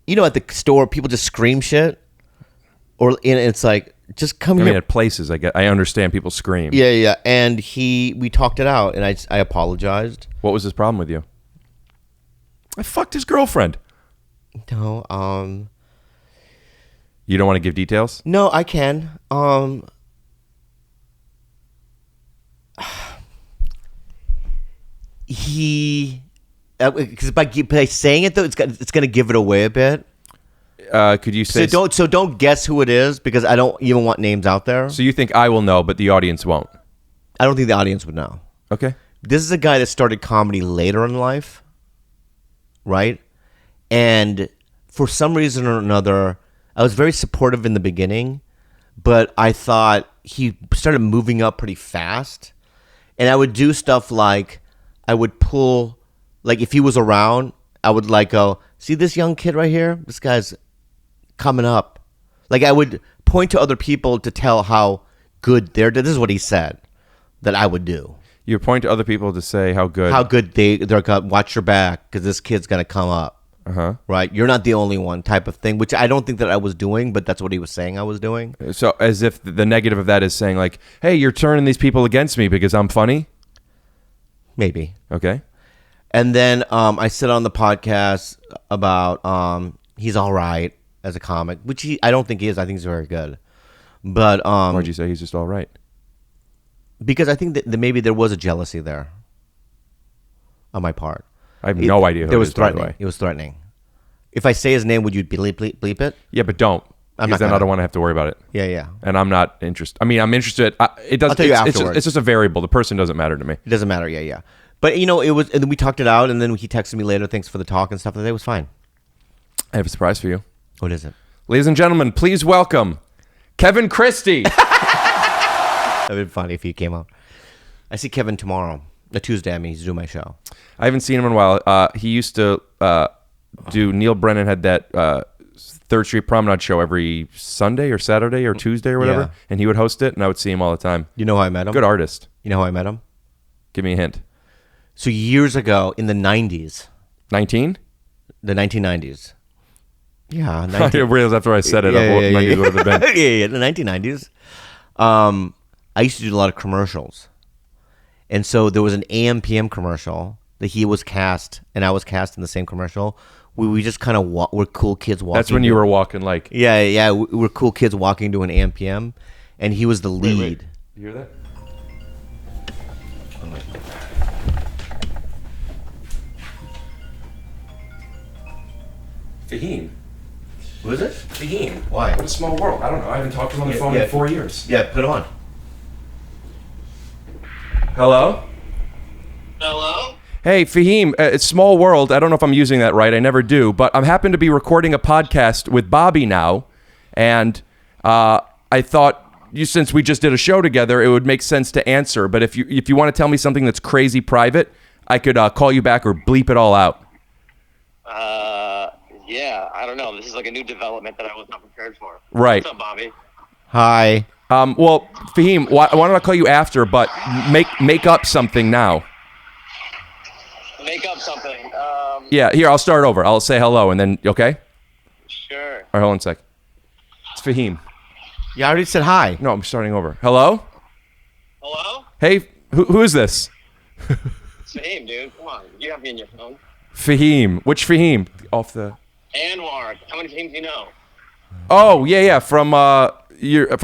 You know, at the store, people just scream shit. And it's like, just come here. I mean, at places, I understand people scream. Yeah. And we talked it out, and I apologized. What was his problem with you? I fucked his girlfriend. No, You don't want to give details? no, I can. Because by saying it though, it's going to give it away a bit. Could you say? So don't guess who it is because I don't even want names out there. So you think I will know, but the audience won't? I don't think the audience would know. Okay. This is a guy that started comedy later in life, right? And for some reason or another, I was very supportive in the beginning, but I thought he started moving up pretty fast. And I would do stuff like I would pull, like if he was around, I would like go, see this young kid right here? This guy's coming up. Like I would point to other people to tell how good they're. This is what he said that I would do. You point to other people to say how good they're gonna watch your back because this kid's gonna come up. Right, you're not the only one type of thing, which I don't think that I was doing, but that's what he was saying I was doing. So as if the negative of that is saying like, hey, you're turning these people against me because I'm funny. Maybe. Okay. And then I said on the podcast about he's all right as a comic, which I don't think he is. I think he's very good. But why'd you say he's just all right? Because I think that maybe there was a jealousy there on my part. I have no idea who it it was is, by the threatening. way. It was threatening. If I say his name, would you bleep it? Yeah, but don't. Because then I don't want to have to worry about it. Yeah. And I'm not interested. I mean, I'm interested. It doesn't. I'll tell you afterwards. It's just a variable. The person doesn't matter to me. It doesn't matter. Yeah. But you know, it was, and then we talked it out, and then he texted me later. Thanks for the talk and stuff. That it was fine. I have a surprise for you. What is it? Ladies and gentlemen, please welcome Kevin Christie. That would be funny if he came out. I see Kevin tomorrow. Tuesday, I mean, he's doing my show. I haven't seen him in a while. He used to do. Neil Brennan had that 3rd Street Promenade show every Sunday or Saturday or Tuesday or whatever, Yeah. and he would host it, and I would see him all the time. You know how I met him? Good artist. You know how I met him? Give me a hint. So years ago, in the 90s, 19? the 1990s. Yeah, I didn't realize after I said it. Yeah. Would have been. Yeah, the 1990s. I used to do a lot of commercials. And so there was an AM PM commercial that he was cast and I was cast in the same commercial. We just kind of we're cool kids walking. That's when you were walking like. Yeah. We're cool kids walking to an AM PM, and he was the lead. Wait. You hear that? Fahim. Who is it? Fahim. Why? What a small world. I don't know. I haven't talked to him on the phone in 4 years. Yeah, put him on. Hello? Hello? Hey, Fahim, it's small world. I don't know if I'm using that right. I never do. But I'm happen to be recording a podcast with Bobby now. And I thought, since we just did a show together, it would make sense to answer. But if you want to tell me something that's crazy private, I could call you back or bleep it all out. Yeah, I don't know. This is like a new development that I was not prepared for. Right. What's up, Bobby? Hi. Well, Fahim, why don't I call you after, but make up something now. Make up something. Yeah, here, I'll start over. I'll say hello, and then, okay? Sure. All right, hold on a sec. It's Fahim. Yeah, I already said hi. No, I'm starting over. Hello? Hello? Hey, who is this? It's Fahim, dude. Come on. You have me in your phone. Fahim. Which Fahim? Off the... Anwar. How many teams do you know? Oh, yeah, from you're at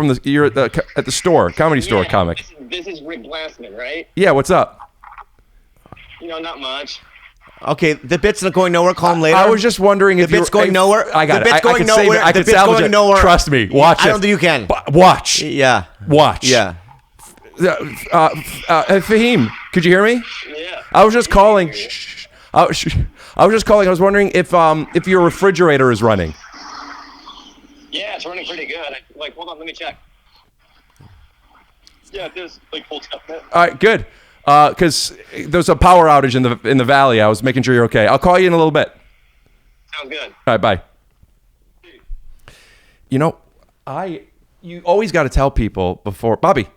the store, comedy store comic. This is Rick Glassman, right? Yeah, what's up? You know, not much. Okay, the bit's not going nowhere. Call him later. I was just wondering if the bit's going nowhere. I got the it. bit's going I can nowhere. save it. I the can bit's salvage going it. nowhere. Trust me. Watch it. I don't think you can. Watch. Yeah. Watch. Yeah. Fahim, could you hear me? Yeah. I was just calling. I was just calling. I was wondering if your refrigerator is running. Yeah, it's running pretty good. Hold on, let me check. Yeah, there's full stuff there. All right, good. Because there's a power outage in the valley. I was making sure you're okay. I'll call you in a little bit. Sounds good. All right, bye. You know, you always got to tell people before Bobby.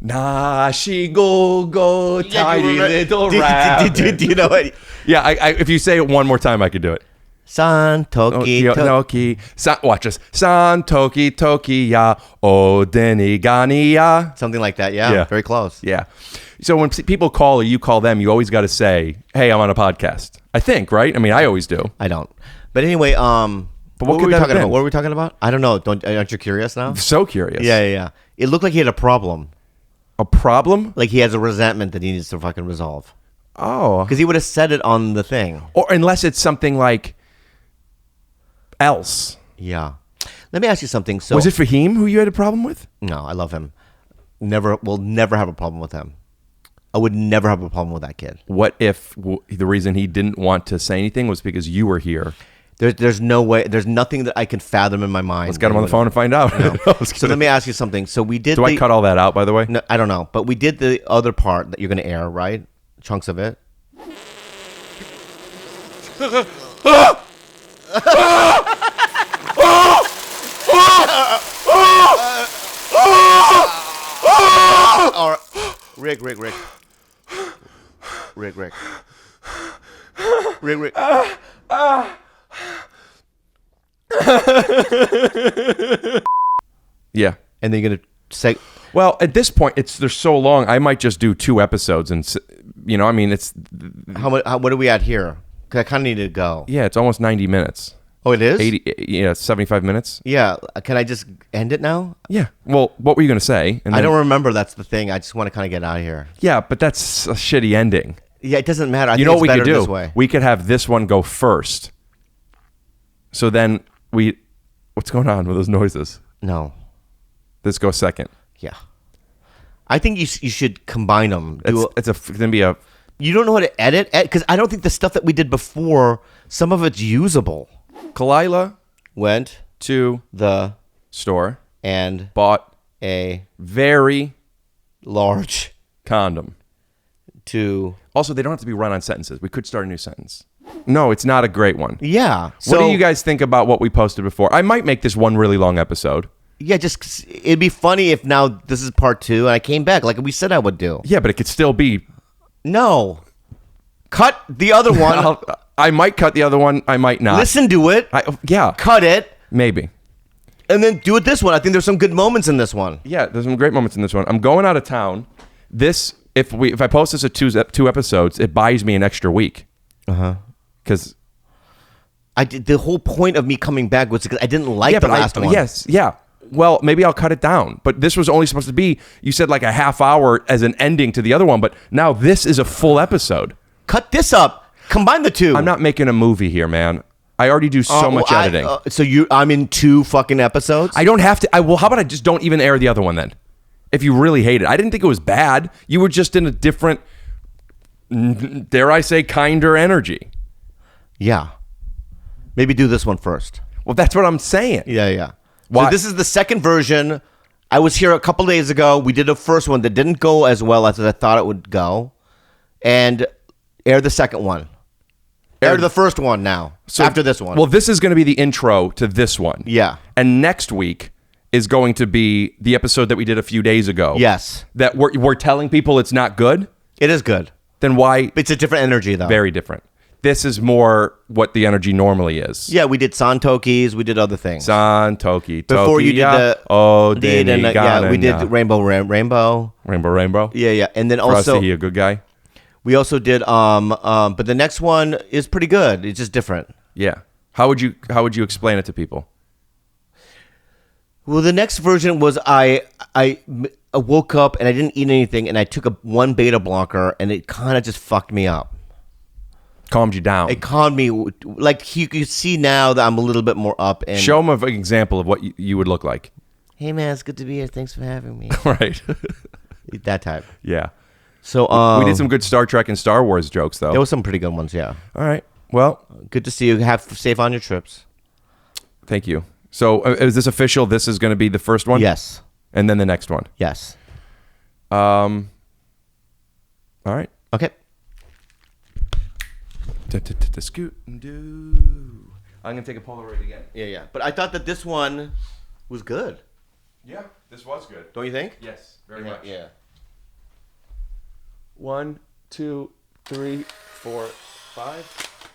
Nah, she go tiny little rabbit. Do you know what? Yeah, I if you say it one more time, I could do it. San Toki. Noki. Watch this. San Toki Toki ya Odeni Gani ya. Something like that. Yeah. Yeah. Very close. Yeah. So when people call or you call them, you always got to say, "Hey, I'm on a podcast." I think, right? I mean, I always do. I don't. But anyway, But what were we that have talking about? been? What were we talking about? I don't know. Aren't you curious now? So curious. Yeah. It looked like he had a problem. A problem? Like he has a resentment that he needs to fucking resolve. Oh. Because he would have said it on the thing. Or unless it's something like else. Yeah. Let me ask you something. So Was it Fahim who you had a problem with? No, I love him. Will never have a problem with him. I would never have a problem with that kid. What if the reason he didn't want to say anything was because you were here? There's no way. There's nothing that I can fathom in my mind. Let's get him on the phone and find out. So let me ask you something. So we did. Do I cut all that out, by the way? No, I don't know. But we did the other part that you're going to air, right? Chunks of it. Or Rick. Yeah. And then you're gonna say, well, at this point, they're so long. I might just do 2 episodes, and I mean, it's what are we at here? Because I kind of need to go. Yeah, it's almost 90 minutes. Oh, it is 80. Yeah, 75 minutes. Yeah. Can I just end it now? Yeah. Well, what were you gonna say? And I don't remember. That's the thing. I just want to kind of get out of here. Yeah, but that's a shitty ending. Yeah, it doesn't matter. I You think know it's what we could better do? this way. We could have this one go first. So then what's going on with those noises? No. This goes second. Yeah. I think you should combine them. It's gonna be a. You don't know how to edit? Because I don't think the stuff that we did before, some of it's usable. Kalila Went to the store and bought a very large condom. to... Also, they don't have to be run-on sentences. We could start a new sentence. No, it's not a great one. Yeah. What do you guys think about what we posted before? I might make this one really long episode. Yeah, just it'd be funny if now this is part 2 and I came back like we said I would do. Yeah, but it could still be. No. Cut the other one. I might cut the other one. I might not. Listen to it. Yeah. Cut it. Maybe. And then do it this one. I think there's some good moments in this one. Yeah, there's some great moments in this one. I'm going out of town. If I post this at 2 episodes, it buys me an extra week. Because the whole point of me coming back was because I didn't like the last one. Yes, yeah. Well, maybe I'll cut it down. But this was only supposed to be, you said like a half hour as an ending to the other one, but now this is a full episode. Cut this up. Combine the 2. I'm not making a movie here, man. I already do so much editing. I'm in 2 fucking episodes? I don't have to. How about I just don't even air the other one then? If you really hate it. I didn't think it was bad. You were just in a different, dare I say, kinder energy. Yeah. Maybe do this one first. Well, that's what I'm saying. Yeah. Why? So this is the second version. I was here a couple days ago. We did a first one that didn't go as well as I thought it would go. And air the second one. Air the first one now, after this one. Well, this is going to be the intro to this one. Yeah. And next week is going to be the episode that we did a few days ago. Yes. That we're telling people it's not good. It is good. Then why? It's a different energy, though. Very different. This is more what the energy normally is. Yeah, we did Santokis. We did other things. Santoki. Before you did the... yeah, we did Rainbow. Rainbow. Yeah. And then For us to also... be a good guy. We also did... but the next one is pretty good. It's just different. Yeah. How would you explain it to people? Well, the next version was I woke up and I didn't eat anything and I took one beta blocker and it kind of just fucked me up. Calmed you down. It calmed me. Like you can see now that I'm a little bit more up. And show them an example of what you would look like. Hey man, it's good to be here. Thanks for having me. Right. That type. Yeah. So we did some good Star Trek and Star Wars jokes though. There was some pretty good ones. Yeah. All right. Well, good to see you. Have safe on your trips. Thank you. So is this official? This is going to be the first one? Yes. And then the next one? Yes. All right. Okay. Scoot and do. I'm going to take a Polaroid again. Yeah. But I thought that this one was good. Yeah, this was good. Don't you think? Yes, very much. Yeah. 1, 2, 3, 4, 5.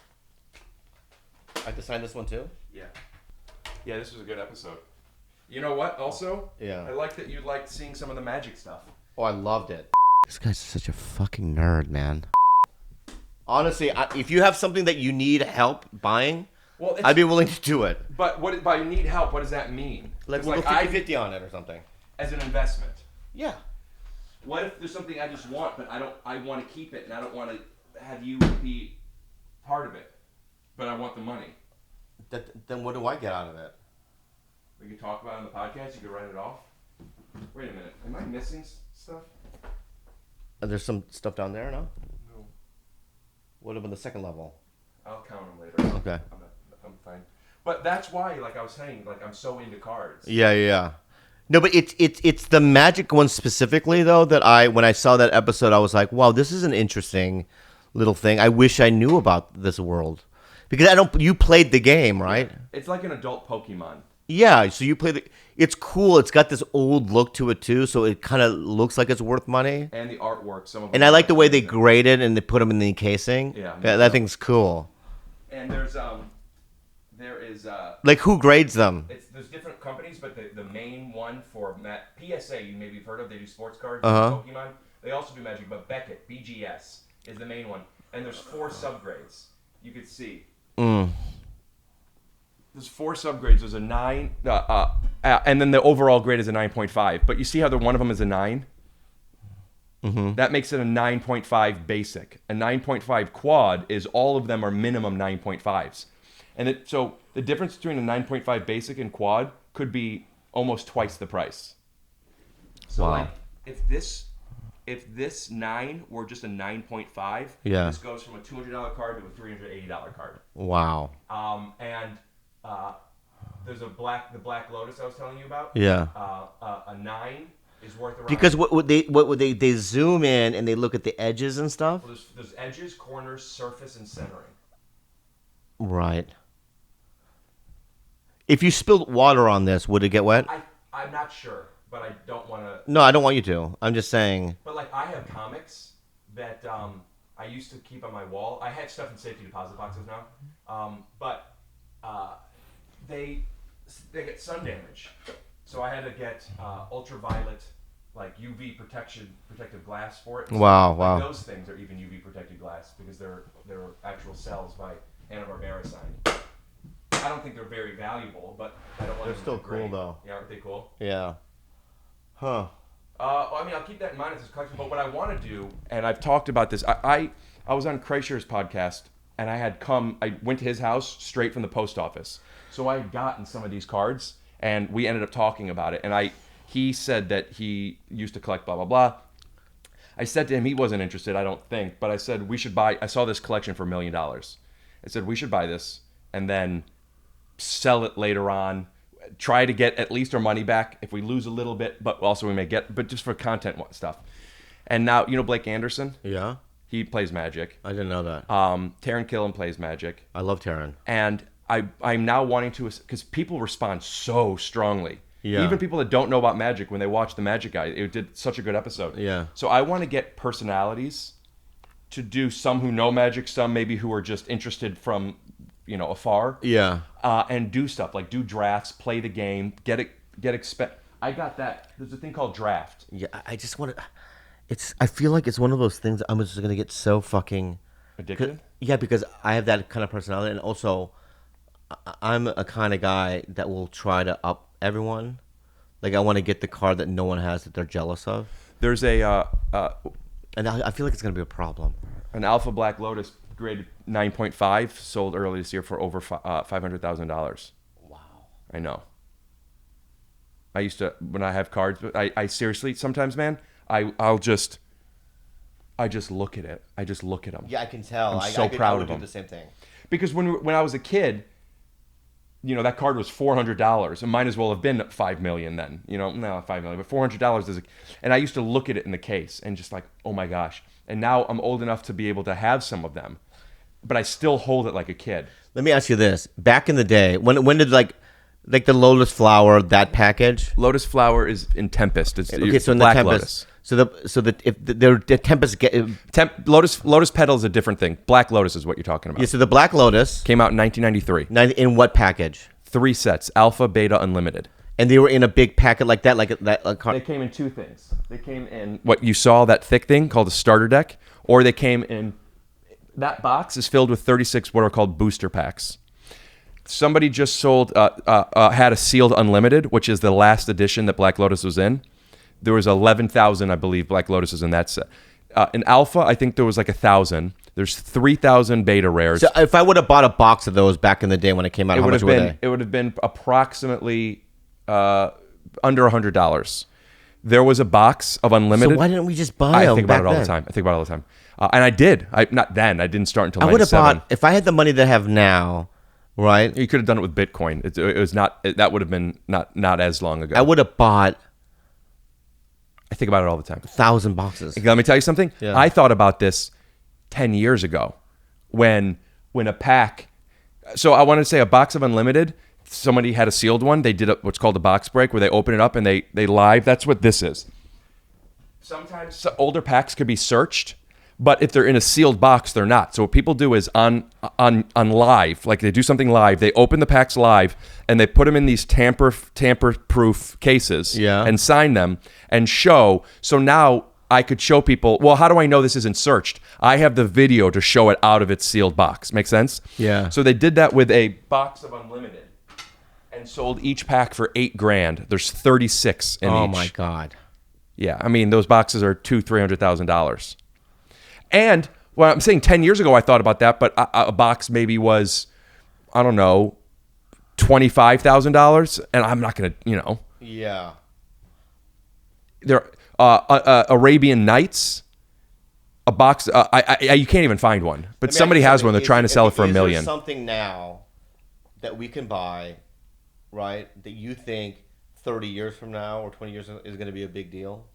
I have to sign this one too? Yeah. Yeah, this was a good episode. You know what, also? Yeah. I like that you liked seeing some of the magic stuff. Oh, I loved it. This guy's such a fucking nerd, man. Honestly, if you have something that you need help buying, I'd be willing to do it. But by need help, what does that mean? Like we'll go 50-50 on it or something. As an investment. Yeah. What if there's something I just want, but I want to keep it, and I don't want to have you be part of it, but I want the money? Then what do I get out of it? We could talk about it on the podcast. You could write it off. Wait a minute. Am I missing stuff? There's some stuff down there, no? No. What about the second level? I'll count them later. Okay. I'm fine. But that's why, like I was saying, like I'm so into cards. Yeah. No, but it's the Magic one specifically though that when I saw that episode, I was like, wow, this is an interesting little thing. I wish I knew about this world because you played the game, right? It's like an adult Pokemon. Yeah, so you play it's cool. It's got this old look to it too, so it kind of looks like it's worth money. And the artwork, some of them. And I like the way they grade it and they put them in the casing. Yeah, that thing's cool. And there is like who grades them? There's different companies, but the main one for PSA, you maybe have heard of. They do sports cards, Pokemon. They also do Magic, but Beckett BGS is the main one. And there's 4 subgrades. You could see. There's 4 subgrades. There's a 9, and then the overall grade is a 9.5. But you see how one of them is a 9? Mm-hmm. That makes it a 9.5 basic. A 9.5 quad is all of them are minimum 9.5s. And so the difference between a 9.5 basic and quad could be almost twice the price. So like if this 9 were just a 9.5, this goes from a $200 card to a $380 card. Wow. And there's the Black Lotus I was telling you about. Yeah. A 9 is worth around. Because what would they zoom in and they look at the edges and stuff? Well, there's edges, corners, surface, and centering. Right. If you spilled water on this, would it get wet? I'm not sure, but I don't want to. No, I don't want you to. I'm just saying. But like, I have comics that I used to keep on my wall. I had stuff in safety deposit boxes now, but they get sun damage, so I had to get ultraviolet, like UV protective glass for it. Wow. Those things are even UV protected glass because they're actual cells by Hanna-Barbera signed. I don't think they're very valuable, but I don't want They're still cool though. Yeah, aren't they cool? Yeah. Huh. Well, I mean, I'll keep that in mind as a collection. But what I want to do, and I've talked about this, I was on Kreischer's podcast, and I went to his house straight from the post office. So I had gotten some of these cards, and we ended up talking about it. And he said that he used to collect blah, blah, blah. I said to him, he wasn't interested, I don't think. But I said, we should buy, I saw this collection for $1 million. I said, we should buy this, and then sell it later on, try to get at least our money back if we lose a little bit, but also we may get, but just for content stuff. And now, you know Blake Anderson? Yeah. He plays Magic. I didn't know that. Taron Killam plays Magic. I love Taron. And I'm now wanting to, because people respond so strongly. Yeah. Even people that don't know about Magic, when they watch the Magic guy, it did such a good episode. Yeah. So I want to get personalities to do, some who know Magic, some maybe who are just interested from, afar. Yeah. And do stuff like do drafts, play the game, I got that. There's a thing called draft. Yeah, I just want to. I feel like it's one of those things. I'm just gonna get so fucking addicted. Yeah, because I have that kind of personality, and also, I'm a kind of guy that will try to up everyone. Like I want to get the card that no one has that they're jealous of. There's and I feel like it's gonna be a problem. An Alpha Black Lotus graded 9.5 sold early this year for over $500,000. Wow. I know. I used to, when I have cards, but I seriously sometimes, man, I just look at it. I just look at them. Yeah, I can tell. I'm so proud of them. I would do the same thing. Because when I was a kid, that card was $400. It might as well have been $5 million then. No, $5 million, but $400 is. And I used to look at it in the case and just like, oh my gosh. And now I'm old enough to be able to have some of them, but I still hold it like a kid. Let me ask you this: back in the day, when did like the Lotus Flower, that package? Lotus Flower is in Tempest. It's okay, so in Black the Tempest. Lotus. The Tempest Lotus Petal is a different thing. Black Lotus is what you're talking about. Yeah, so the Black Lotus came out in 1993. In what package? 3 sets: Alpha, Beta, Unlimited. And they were in a big packet like that, They came in 2 things. They came in what you saw, that thick thing called a starter deck, or they came in. That box is filled with 36 what are called booster packs. Somebody just sold, had a sealed Unlimited, which is the last edition that Black Lotus was in. There was 11,000, I believe, Black Lotuses in that set. In Alpha, I think there was like 1,000. There's 3,000 Beta rares. So if I would have bought a box of those back in the day when it came out, how much were they? It would have been approximately under $100. There was a box of Unlimited. So why didn't we just buy them? I think about it all the time. And I did. Not then. I didn't start until 97. I would have bought, if I had the money that I have now, right? You could have done it with Bitcoin. It was not. That would have been not as long ago. I would have bought I think about it all the time. 1,000 boxes. Let me tell you something. Yeah. I thought about this 10 years ago when a pack. So I wanted to say a box of unlimited. Somebody had a sealed one. They did what's called a box break, where they open it up and they live. That's what this is. Sometimes older packs could be searched, but if they're in a sealed box, they're not. So what people do is on live, like they do something live, they open the packs live and they put them in these tamper-proof cases and sign them and show. So now I could show people, well, how do I know this isn't searched? I have the video to show it out of its sealed box. Make sense? Yeah. So they did that with a box of unlimited and sold each pack for $8,000. There's 36 in each. Oh my God. Yeah, I mean, those boxes are $200,000-$300,000. And well, I'm saying 10 years ago I thought about that, but a box maybe was, I don't know, $25,000, and I'm not gonna, Yeah. There, Arabian Nights, a box. You can't even find one, but somebody has one. They're trying to sell it for $1 million. Is there something now that we can buy, right? That you think 30 years from now or 20 years is going to be a big deal?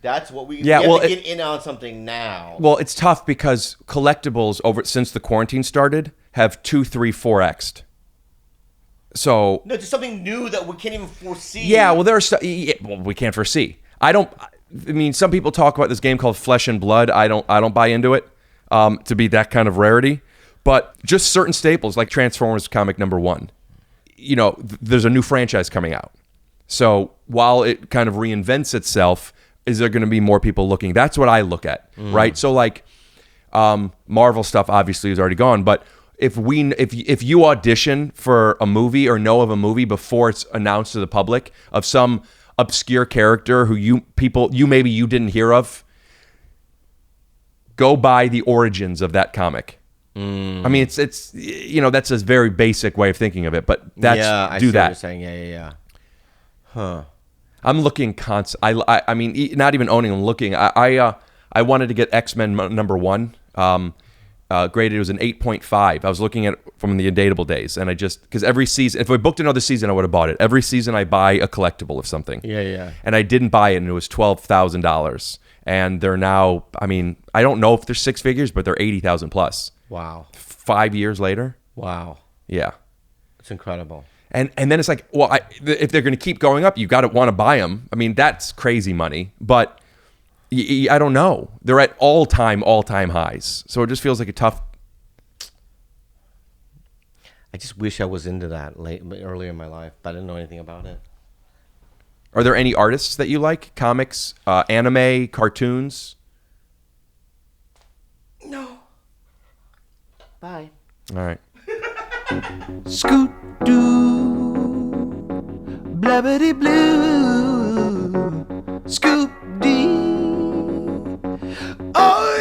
That's what we have to get in on something now. Well, it's tough because collectibles since the quarantine started have 2, 3, 4x'd. So no, just something new that we can't even foresee. Yeah, well, there's we can't foresee. I mean, some people talk about this game called Flesh and Blood. I don't buy into it to be that kind of rarity. But just certain staples like Transformers comic #1. There's a new franchise coming out. So while it kind of reinvents itself, is there going to be more people looking? That's what I look at, right? So like Marvel stuff obviously is already gone, but if you audition for a movie or know of a movie before it's announced to the public of some obscure character who you didn't hear of, go buy the origins of that comic. I mean, it's that's a very basic way of thinking of it, but I do see that. What you're saying. Yeah. Huh. I'm looking constant. I mean, not even owning. I'm looking. I wanted to get X-Men #1. Graded, it was an 8.5. I was looking at it from the Undateable days, and because every season, if I booked another season, I would have bought it. Every season, I buy a collectible of something. Yeah. And I didn't buy it, and it was $12,000. And they're now, I mean, I don't know if they're six figures, but they're 80,000 plus. Wow. 5 years later. Wow. Yeah. It's incredible. And then it's like, well, if they're going to keep going up, you got to want to buy them. I mean, that's crazy money, but I don't know. They're at all-time highs. So it just feels like a tough. I just wish I was into that earlier in my life, but I didn't know anything about it. Are there any artists that you like? Comics, anime, cartoons? No. Bye. All right. Scoot doo, blabbity blue, scoop dee. Oh